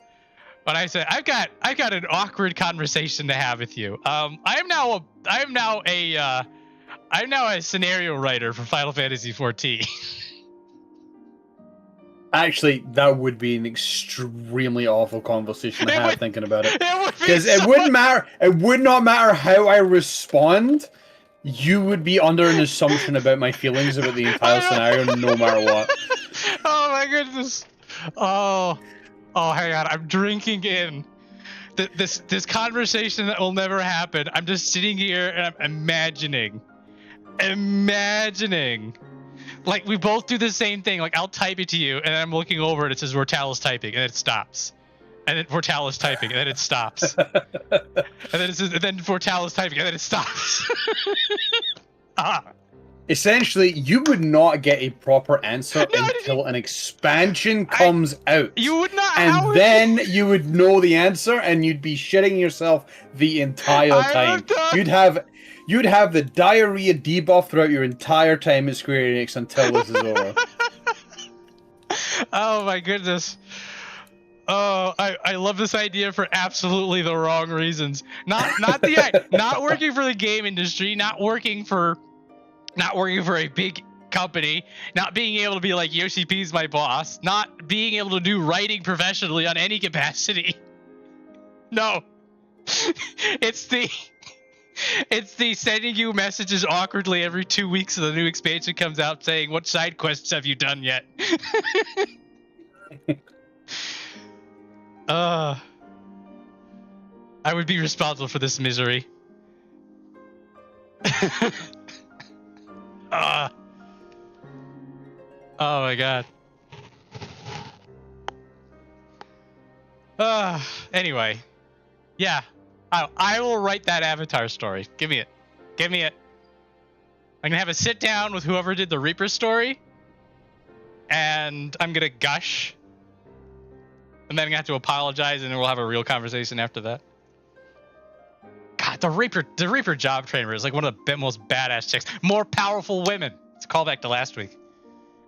When I said I've got an awkward conversation to have with you. I am now a scenario writer for Final Fantasy XIV. Actually, that would be an extremely awful conversation to have thinking about it. Because it wouldn't matter. It would not matter how I respond You would be under an assumption about my feelings about the entire scenario, no matter what. Oh my goodness. Oh, hang on. I'm drinking in this conversation that will never happen. I'm just sitting here and I'm imagining. Like, we both do the same thing. Like, I'll type it to you, and I'm looking over and it says Vortal typing, and it stops. And then Vortal typing, and then it stops. And then it says, and then Vortal typing, and then it stops. Essentially, you would not get a proper answer until an expansion comes out. You would not. And then you would know the answer, and you'd be shitting yourself the entire time. You'd have the diarrhea debuff throughout your entire time at Square Enix until this is over. Oh my goodness. Oh, I love this idea for absolutely the wrong reasons. Not working for the game industry, not working for a big company, not being able to be like Yoshi P's my boss, not being able to do writing professionally on any capacity. No. It's the sending you messages awkwardly every 2 weeks so the new expansion comes out saying, what side quests have you done yet? I would be responsible for this misery. Oh my god. Anyway. Yeah. I will write that Avatar story. Give me it. Give me it. I'm gonna have a sit down with whoever did the Reaper story. And I'm gonna gush. And then I'm gonna have to apologize, and then we'll have a real conversation after that. God, the Reaper job trainer is like one of the most badass chicks. More powerful women. It's a callback to last week.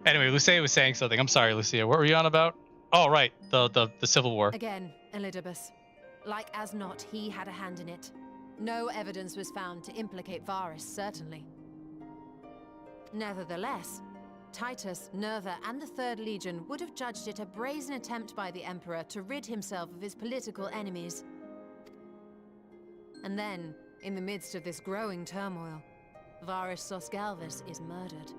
Anyway, Lucia was saying something. I'm sorry, Lucia. What were you on about? Oh, right. The Civil War. Again, Elidibus. Like as not, he had a hand in it. No evidence was found to implicate Varus, certainly. Nevertheless, Titus, Nerva, and the Third Legion would have judged it a brazen attempt by the Emperor to rid himself of his political enemies. And then, in the midst of this growing turmoil, Varus Sosgalvis is murdered.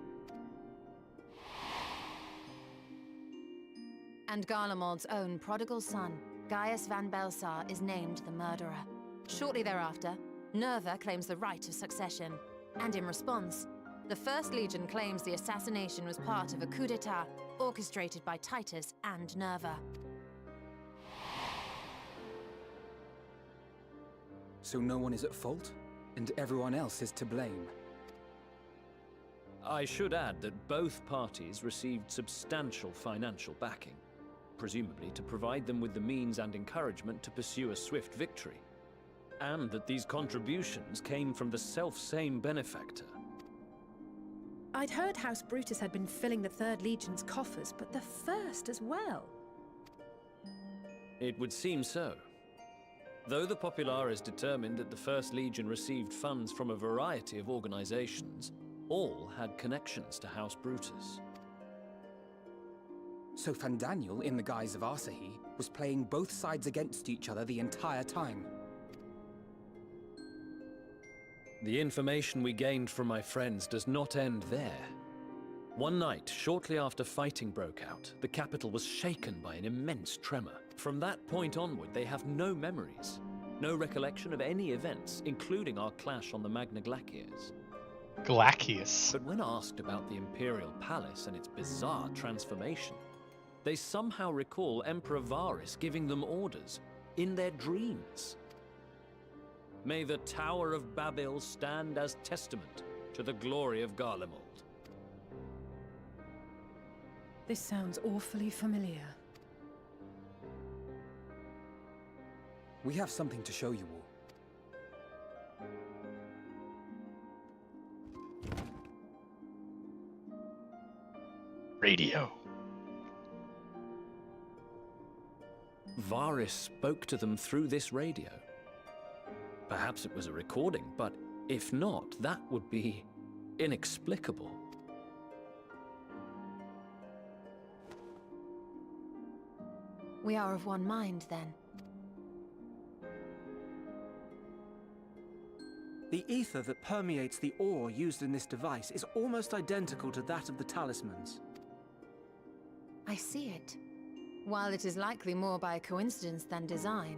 And Garlemald's own prodigal son, Gaius van Belsar, is named the murderer. Shortly thereafter, Nerva claims the right of succession, and in response, the First Legion claims the assassination was part of a coup d'etat orchestrated by Titus and Nerva. So no one is at fault, and everyone else is to blame. I should add that both parties received substantial financial backing, presumably to provide them with the means and encouragement to pursue a swift victory, and that these contributions came from the self-same benefactor. I'd heard House Brutus had been filling the Third Legion's coffers, but the First as well. It would seem so. Though the Populares determined that the First Legion received funds from a variety of organizations, all had connections to House Brutus. So Fandaniel, in the guise of Asahi, was playing both sides against each other the entire time. The information we gained from my friends does not end there. One night, shortly after fighting broke out, the capital was shaken by an immense tremor. From that point onward, they have no memories, no recollection of any events, including our clash on the Magna Glaciers. Glacius. But when asked about the Imperial Palace and its bizarre transformation, they somehow recall Emperor Varus giving them orders in their dreams. May the Tower of Babel stand as testament to the glory of Garlemald. This sounds awfully familiar. We have something to show you all. Radio. Varus spoke to them through this radio. Perhaps it was a recording, but if not, that would be inexplicable. We are of one mind, then. The ether that permeates the ore used in this device is almost identical to that of the talismans. I see it. While it is likely more by coincidence than design,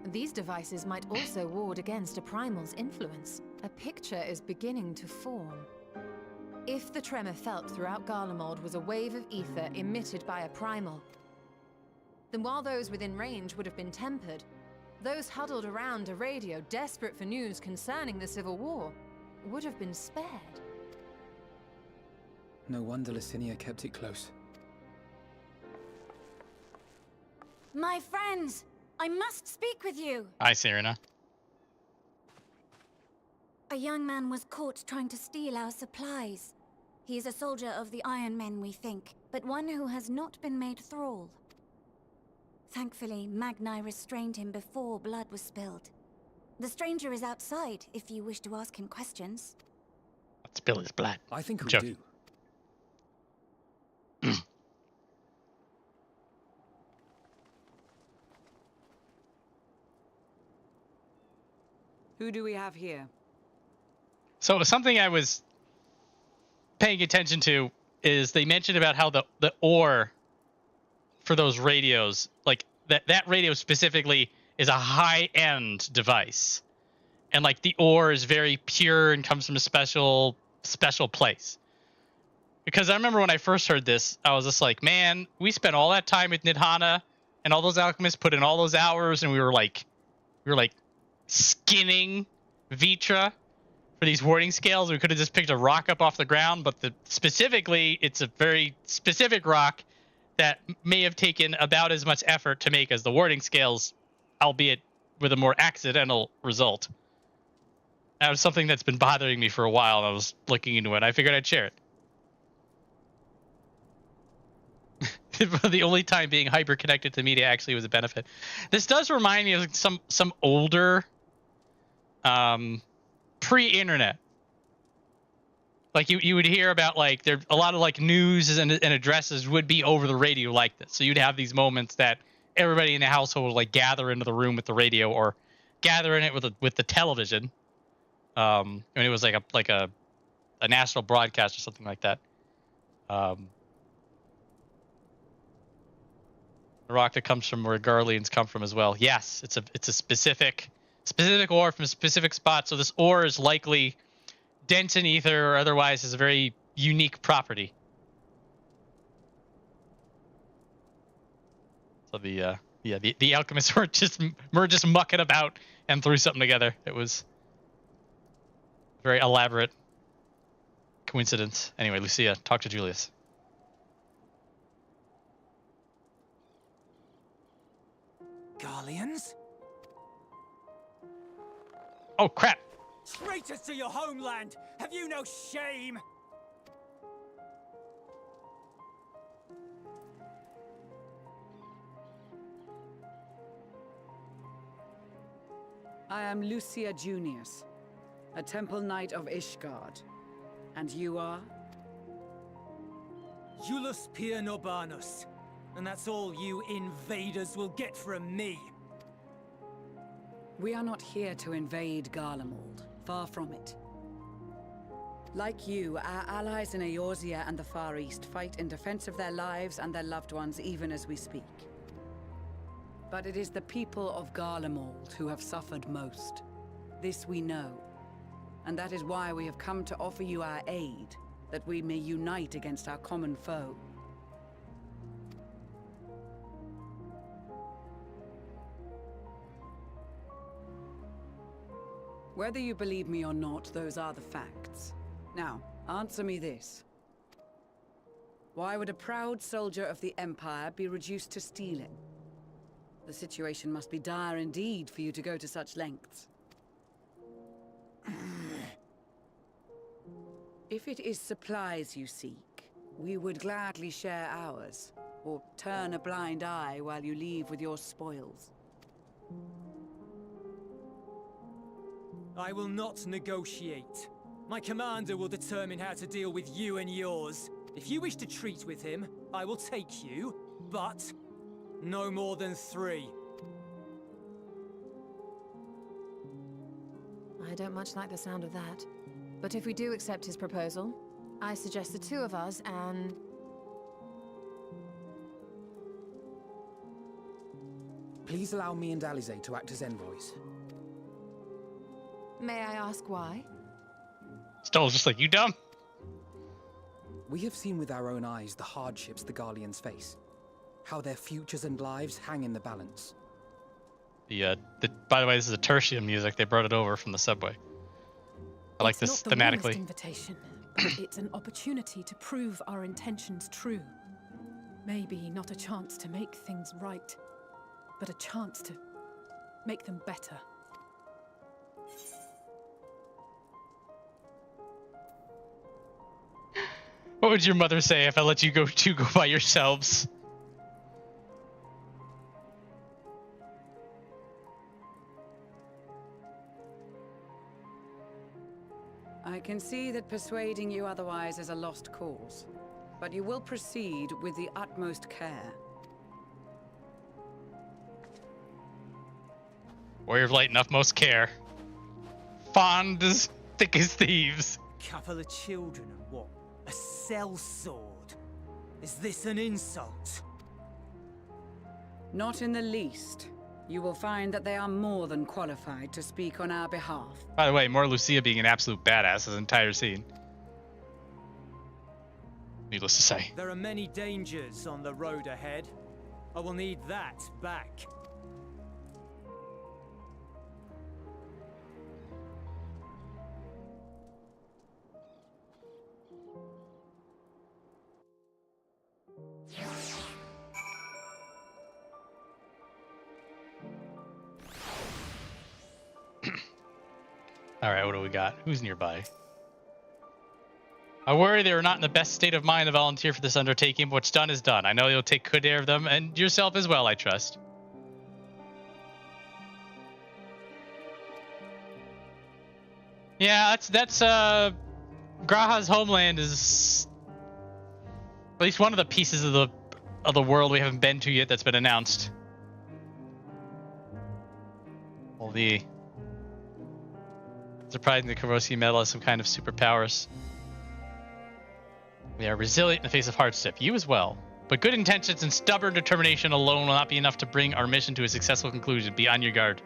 these devices might also ward against a primal's influence. A picture is beginning to form. If the tremor felt throughout Garlemald was a wave of ether emitted by a primal, then while those within range would have been tempered, those huddled around a radio desperate for news concerning the Civil War would have been spared. No wonder Licina kept it close. My friends, I must speak with you. Hi, Serena. A young man was caught trying to steal our supplies. He is a soldier of the Iron Men, we think, but one who has not been made thrall. Thankfully, Magni restrained him before blood was spilled. The stranger is outside, if you wish to ask him questions. Spill his blood. I think we Joking. do. Who do we have here? So something I was paying attention to is they mentioned about how the ore for those radios, like that radio specifically, is a high-end device, and like the ore is very pure and comes from a special place. Because I remember when I first heard this, I was just like, man, we spent all that time with Nidhana, and all those alchemists put in all those hours, and we were like skinning Vitra for these warding scales. We could have just picked a rock up off the ground, but specifically, it's a very specific rock that may have taken about as much effort to make as the warding scales, albeit with a more accidental result. That was something that's been bothering me for a while, and I was looking into it. I figured I'd share it. The only time being hyper connected to media actually was a benefit. This does remind me of some older pre-internet. Like you would hear about like there a lot of like news and addresses would be over the radio like this. So you'd have these moments that everybody in the household would like gather into the room with the radio or gather in it with the television. And it was like a national broadcast or something like that. The rock that comes from where Garleans come from as well. Yes, it's a specific ore from a specific spot. So this ore is likely dense in ether or otherwise is a very unique property. So the alchemists were just mucking about and threw something together. It was a very elaborate coincidence. Anyway, Lucia, talk to Julius. Garleans? Oh crap! Traitors to your homeland! Have you no shame? I am Lucia Junius, a temple knight of Ishgard. And you are? Jullus Pier Norbanus. And that's all you invaders will get from me. We are not here to invade Garlemald. Far from it. Like you, our allies in Eorzea and the Far East fight in defense of their lives and their loved ones even as we speak. But it is the people of Garlemald who have suffered most. This we know. And that is why we have come to offer you our aid, that we may unite against our common foe. Whether you believe me or not, those are the facts. Now, answer me this. Why would a proud soldier of the Empire be reduced to stealing? The situation must be dire indeed for you to go to such lengths. If it is supplies you seek, we would gladly share ours, or turn a blind eye while you leave with your spoils. I will not negotiate. My commander will determine how to deal with you and yours. If you wish to treat with him, I will take you, but no more than 3. I don't much like the sound of that. But if we do accept his proposal, I suggest the two of us and... Please allow me and Alize to act as envoys. May I ask why? Stoll's just like, you dumb? We have seen with our own eyes the hardships the Garleans face. How their futures and lives hang in the balance. By the way, this is a tertium music. They brought it over from the subway. I like this thematically. Invitation, but it's an opportunity to prove our intentions true. Maybe not a chance to make things right, but a chance to make them better. What would your mother say if I let you go by yourselves? I can see that persuading you otherwise is a lost cause, but you will proceed with the utmost care. Warrior of Light, enough most care. Fond as thick as thieves. Couple of children and what? A sellsword? Is this an insult? Not in the least. You will find that they are more than qualified to speak on our behalf. By the way, more Lucia being an absolute badass this entire scene. Needless to say. There are many dangers on the road ahead. I will need that back. All right, what do we got? Who's nearby? I worry they are not in the best state of mind to volunteer for this undertaking, but what's done is done. I know you'll take good care of them, and yourself as well, I trust. Yeah, that's Graha's homeland is at least one of the pieces of the world we haven't been to yet that's been announced. Well, the surprising the Korosi metal has some kind of superpowers. We are resilient in the face of hardship. You as well. But good intentions and stubborn determination alone will not be enough to bring our mission to a successful conclusion. Be on your guard.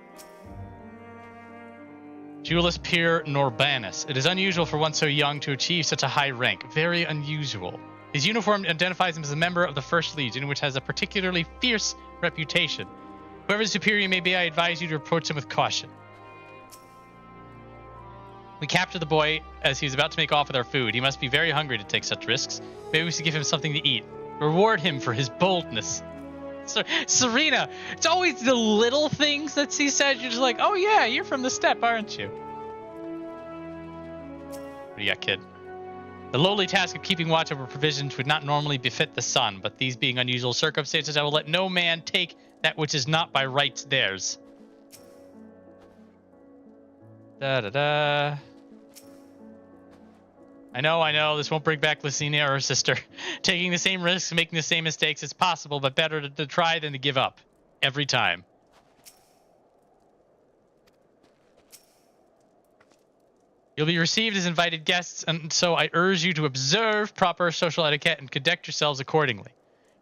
Jullus Peer Norbanus. It is unusual for one so young to achieve such a high rank. Very unusual. His uniform identifies him as a member of the First Legion, which has a particularly fierce reputation. Whoever superior may be, I advise you to approach him with caution. We captured the boy as he was about to make off with our food. He must be very hungry to take such risks. Maybe we should give him something to eat. Reward him for his boldness. Serena, it's always the little things that she says. You're just like, oh yeah, you're from the steppe, aren't you? What do you got, kid? The lowly task of keeping watch over provisions would not normally befit the sun, but these being unusual circumstances, I will let no man take that which is not by rights theirs. Da-da-da. I know, this won't bring back Licina or her sister. Taking the same risks and making the same mistakes is possible, but better to try than to give up. Every time. You'll be received as invited guests, and so I urge you to observe proper social etiquette and conduct yourselves accordingly.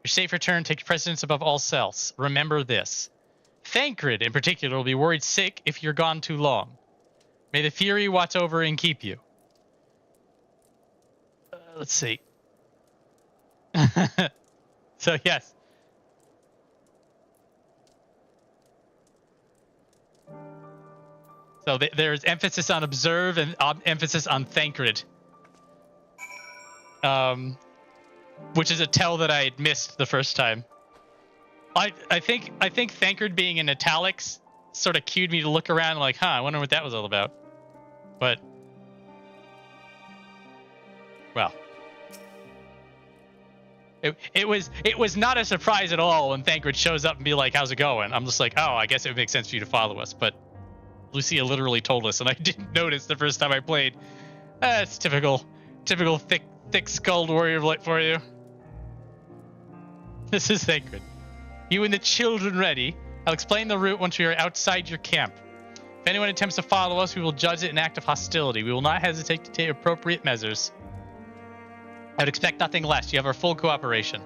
Your safe return takes precedence above all else. Remember this. Thancred, in particular, will be worried sick if you're gone too long. May the Fury watch over and keep you. Let's see. So, yes. So there's emphasis on observe and emphasis on Thancred. Which is a tell that I had missed the first time. I think Thancred being in italics sort of cued me to look around like, huh, I wonder what that was all about. But, well, it was not a surprise at all when Thancred shows up and be like, how's it going? I'm just like, oh, I guess it would make sense for you to follow us. But Lucia literally told us, and I didn't notice the first time I played. It's typical thick-skulled warrior of light for you. This is Thancred. You and the children ready? I'll explain the route once we are outside your camp. If anyone attempts to follow us, we will judge it an act of hostility. We will not hesitate to take appropriate measures. I would expect nothing less. You have our full cooperation.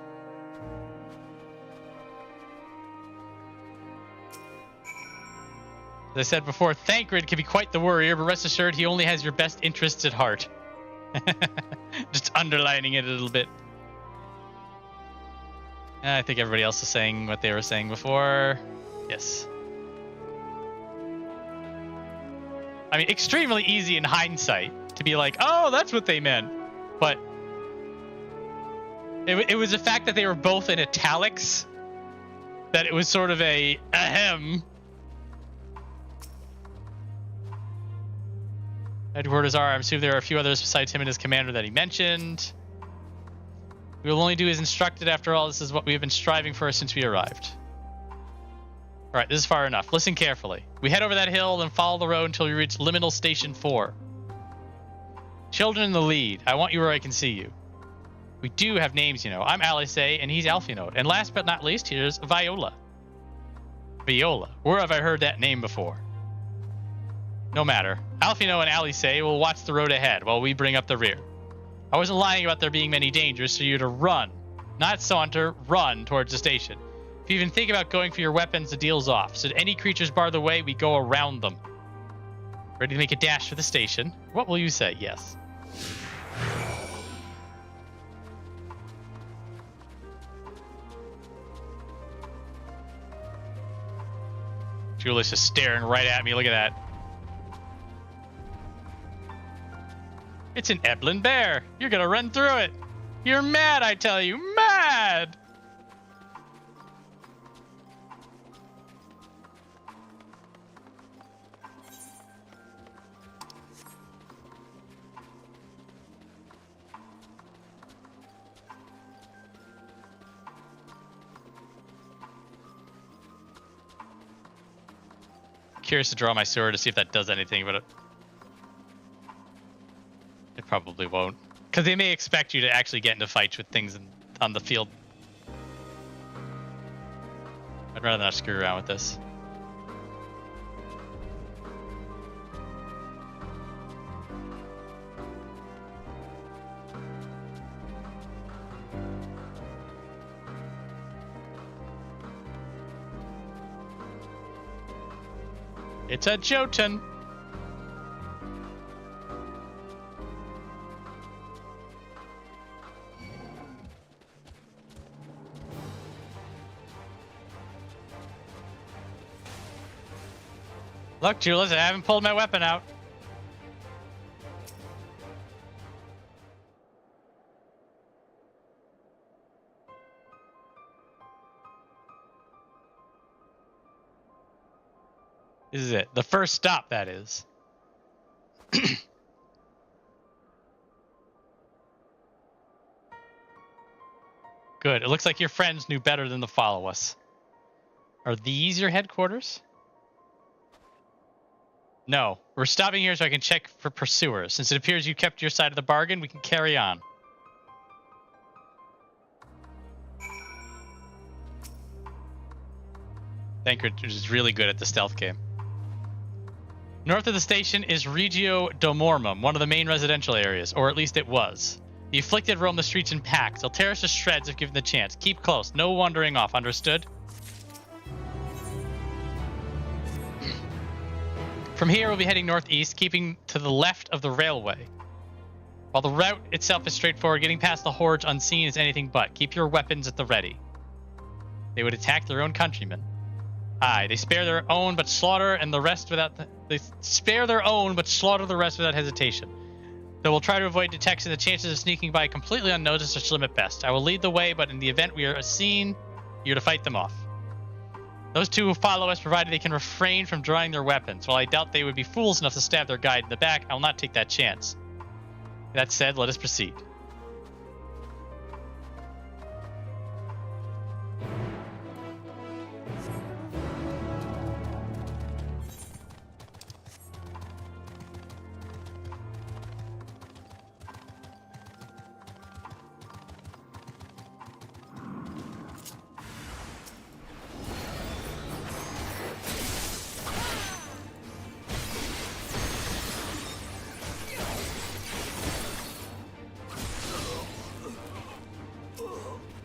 As I said before, Thancred can be quite the warrior, but rest assured he only has your best interests at heart. Just underlining it a little bit. I think everybody else is saying what they were saying before. Yes. I mean, extremely easy in hindsight to be like, oh, that's what they meant. But it was the fact that they were both in italics that it was sort of a ahem. Headquarters are, I'm assuming there are a few others besides him and his commander that he mentioned. We will only do as instructed. After all, this is what we have been striving for since we arrived. All right, this is far enough. Listen carefully. We head over that hill, then follow the road until we reach Liminal Station 4. Children in the lead. I want you where I can see you. We do have names, you know. I'm Alice, and he's Alphinaud. And last but not least, here's Viola. Viola. Where have I heard that name before? No matter. Alphinaud and Alice will watch the road ahead while we bring up the rear. I wasn't lying about there being many dangers, so you're to run. Not saunter, run towards the station. If you even think about going for your weapons, the deal's off. Should any creatures bar the way, we go around them. Ready to make a dash for the station? What will you say? Yes. Jullus is staring right at me. Look at that. It's an Eblin bear. You're gonna run through it. You're mad, I tell you. Mad! Curious to draw my sword to see if that does anything, but it probably won't. Because they may expect you to actually get into fights with things on the field. I'd rather not screw around with this. It's a Jotun. Look, Jullus, I haven't pulled my weapon out. This is it. The first stop, that is. Good. It looks like your friends knew better than to follow us. Are these your headquarters? No. We're stopping here so I can check for pursuers. Since it appears you kept your side of the bargain, we can carry on. Thancred is really good at the stealth game. North of the station is Regio Domormum, one of the main residential areas, or at least it was. The afflicted roam the streets in packs. They'll tear us to shreds if given the chance. Keep close. No wandering off. Understood? From here, we'll be heading northeast, keeping to the left of the railway. While the route itself is straightforward, getting past the hordes unseen is anything but. Keep your weapons at the ready. They would attack their own countrymen. Aye, they spare their own but slaughter and the rest without they spare their own but slaughter the rest without hesitation. They will try to avoid detection. The chances of sneaking by completely unnoticed are slim at best. I will lead the way, but in the event we are seen, you're to fight them off. Those two who follow us, provided they can refrain from drawing their weapons. While I doubt they would be fools enough to stab their guide in the back, I will not take that chance. That said, let us proceed.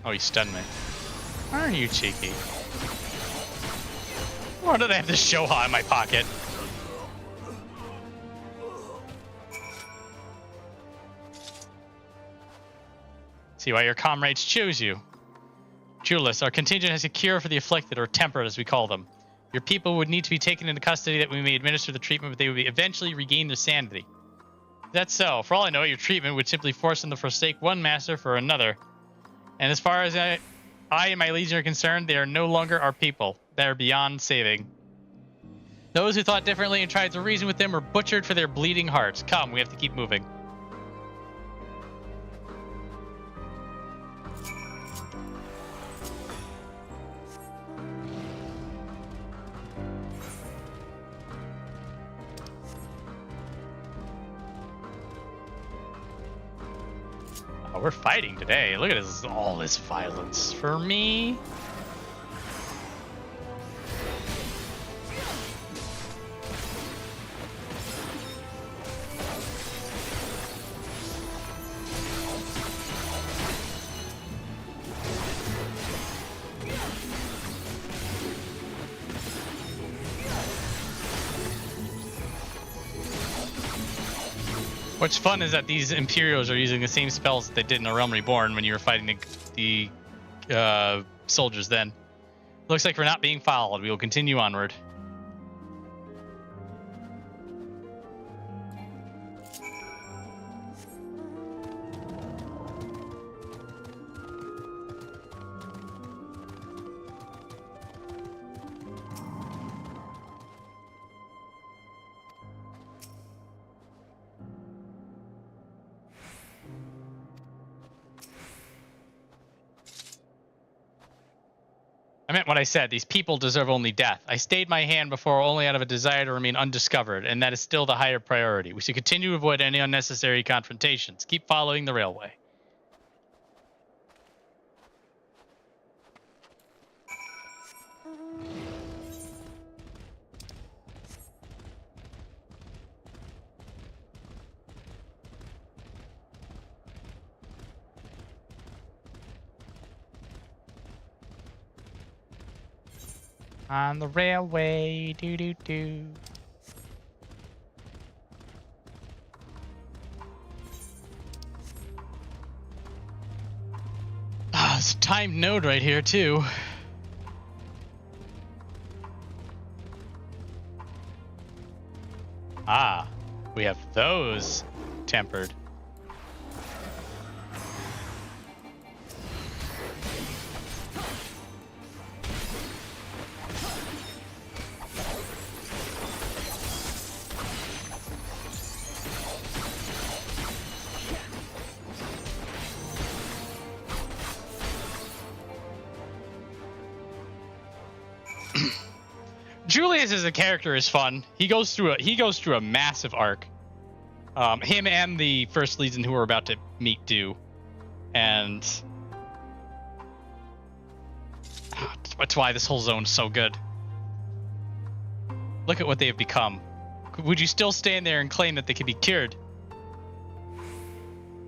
Oh, he stunned me. Aren't you cheeky? Why did I have this Shoha in my pocket? See why your comrades choose you. Jullus, our contingent has a cure for the afflicted, or temperate as we call them. Your people would need to be taken into custody that we may administer the treatment, but they would eventually regain their sanity. That's so. For all I know, your treatment would simply force them to forsake one master for another. And as far as I and my legion are concerned, they are no longer our people. They are beyond saving. Those who thought differently and tried to reason with them were butchered for their bleeding hearts. Come, we have to keep moving. Oh, we're fighting today. Look at this, all this violence for me. What's fun is that these Imperials are using the same spells that they did in A Realm Reborn when you were fighting the soldiers then. Looks like we're not being followed. We will continue onward. I meant what I said. These people deserve only death. I stayed my hand before only out of a desire to remain undiscovered, and that is still the higher priority. We should continue to avoid any unnecessary confrontations. Keep following the railway. On the railway, doo-doo-doo. Ah, it's a timed node right here, too. Ah, we have those tempered. Jullus as a character is fun. He goes through a massive arc. Him and the First Legion who we're about to meet do, and that's why this whole zone is so good. Look at what they have become. Would you still stand there and claim that they could be cured?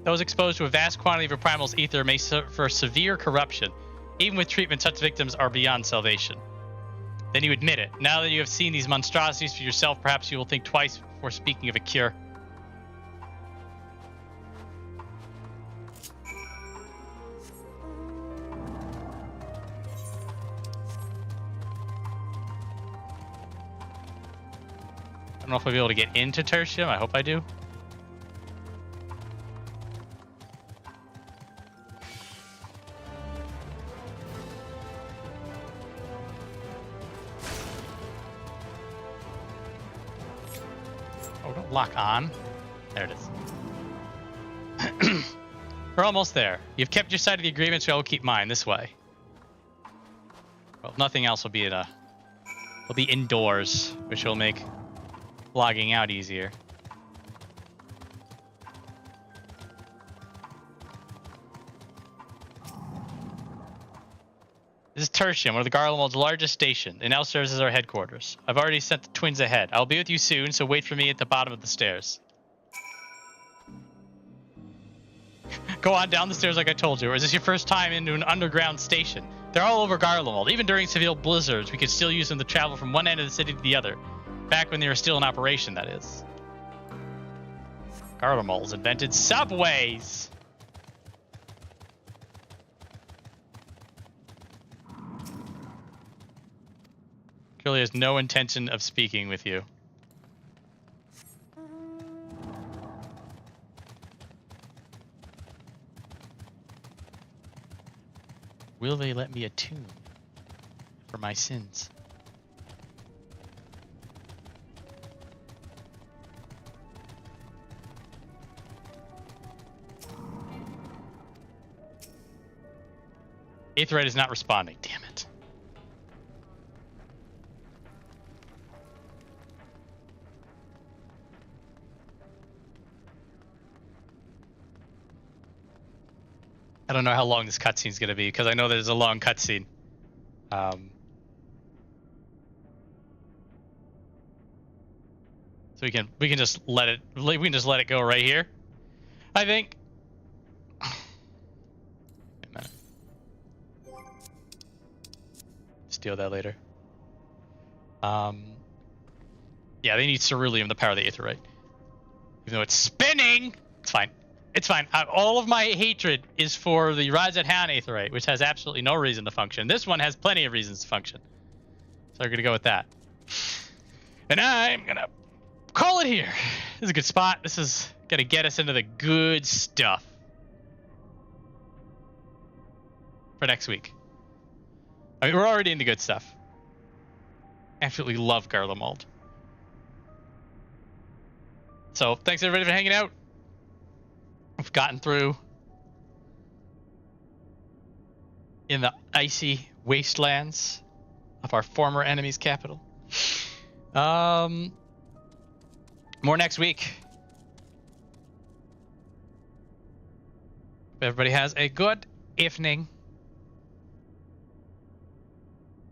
Those exposed to a vast quantity of your primal's ether may suffer severe corruption. Even with treatment, such victims are beyond salvation. Then you admit it. Now that you have seen these monstrosities for yourself, perhaps you will think twice before speaking of a cure. I don't know if I'll be able to get into Tertium. I hope I do. Lock on. There it is. We're almost there. You've kept your side of the agreement, so I will keep mine this way. Well, nothing else will be will be indoors, which will make logging out easier. This is Tertium, one of the Garlemald's largest station. It now serves as our headquarters. I've already sent the twins ahead. I'll be with you soon, so wait for me at the bottom of the stairs. go on down the stairs like I told you, or is this your first time into an underground station? They're all over Garlemald. Even during severe blizzards, we could still use them to travel from one end of the city to the other. Back when they were still in operation, that is. Garlemald's invented subways! Clearly has no intention of speaking with you. Will they let me attune for my sins? Aetheryte is not responding. Damn it. I don't know how long this cutscene is going to be because I know there's a long cutscene. So we can just let it go right here. I think. Wait a minute. Steal that later. Yeah, they need ceruleum to power the Aetheryte. Even though it's spinning, it's fine. It's fine. All of my hatred is for the Rise at Hound Aetheryte, which has absolutely no reason to function. This one has plenty of reasons to function. So we're going to go with that. And I'm going to call it here. This is a good spot. This is going to get us into the good stuff for next week. I mean, we're already into good stuff. Absolutely love Garlemald. So thanks everybody for hanging out. We've gotten through in the icy wastelands of our former enemy's capital. More next week. Everybody has a good evening.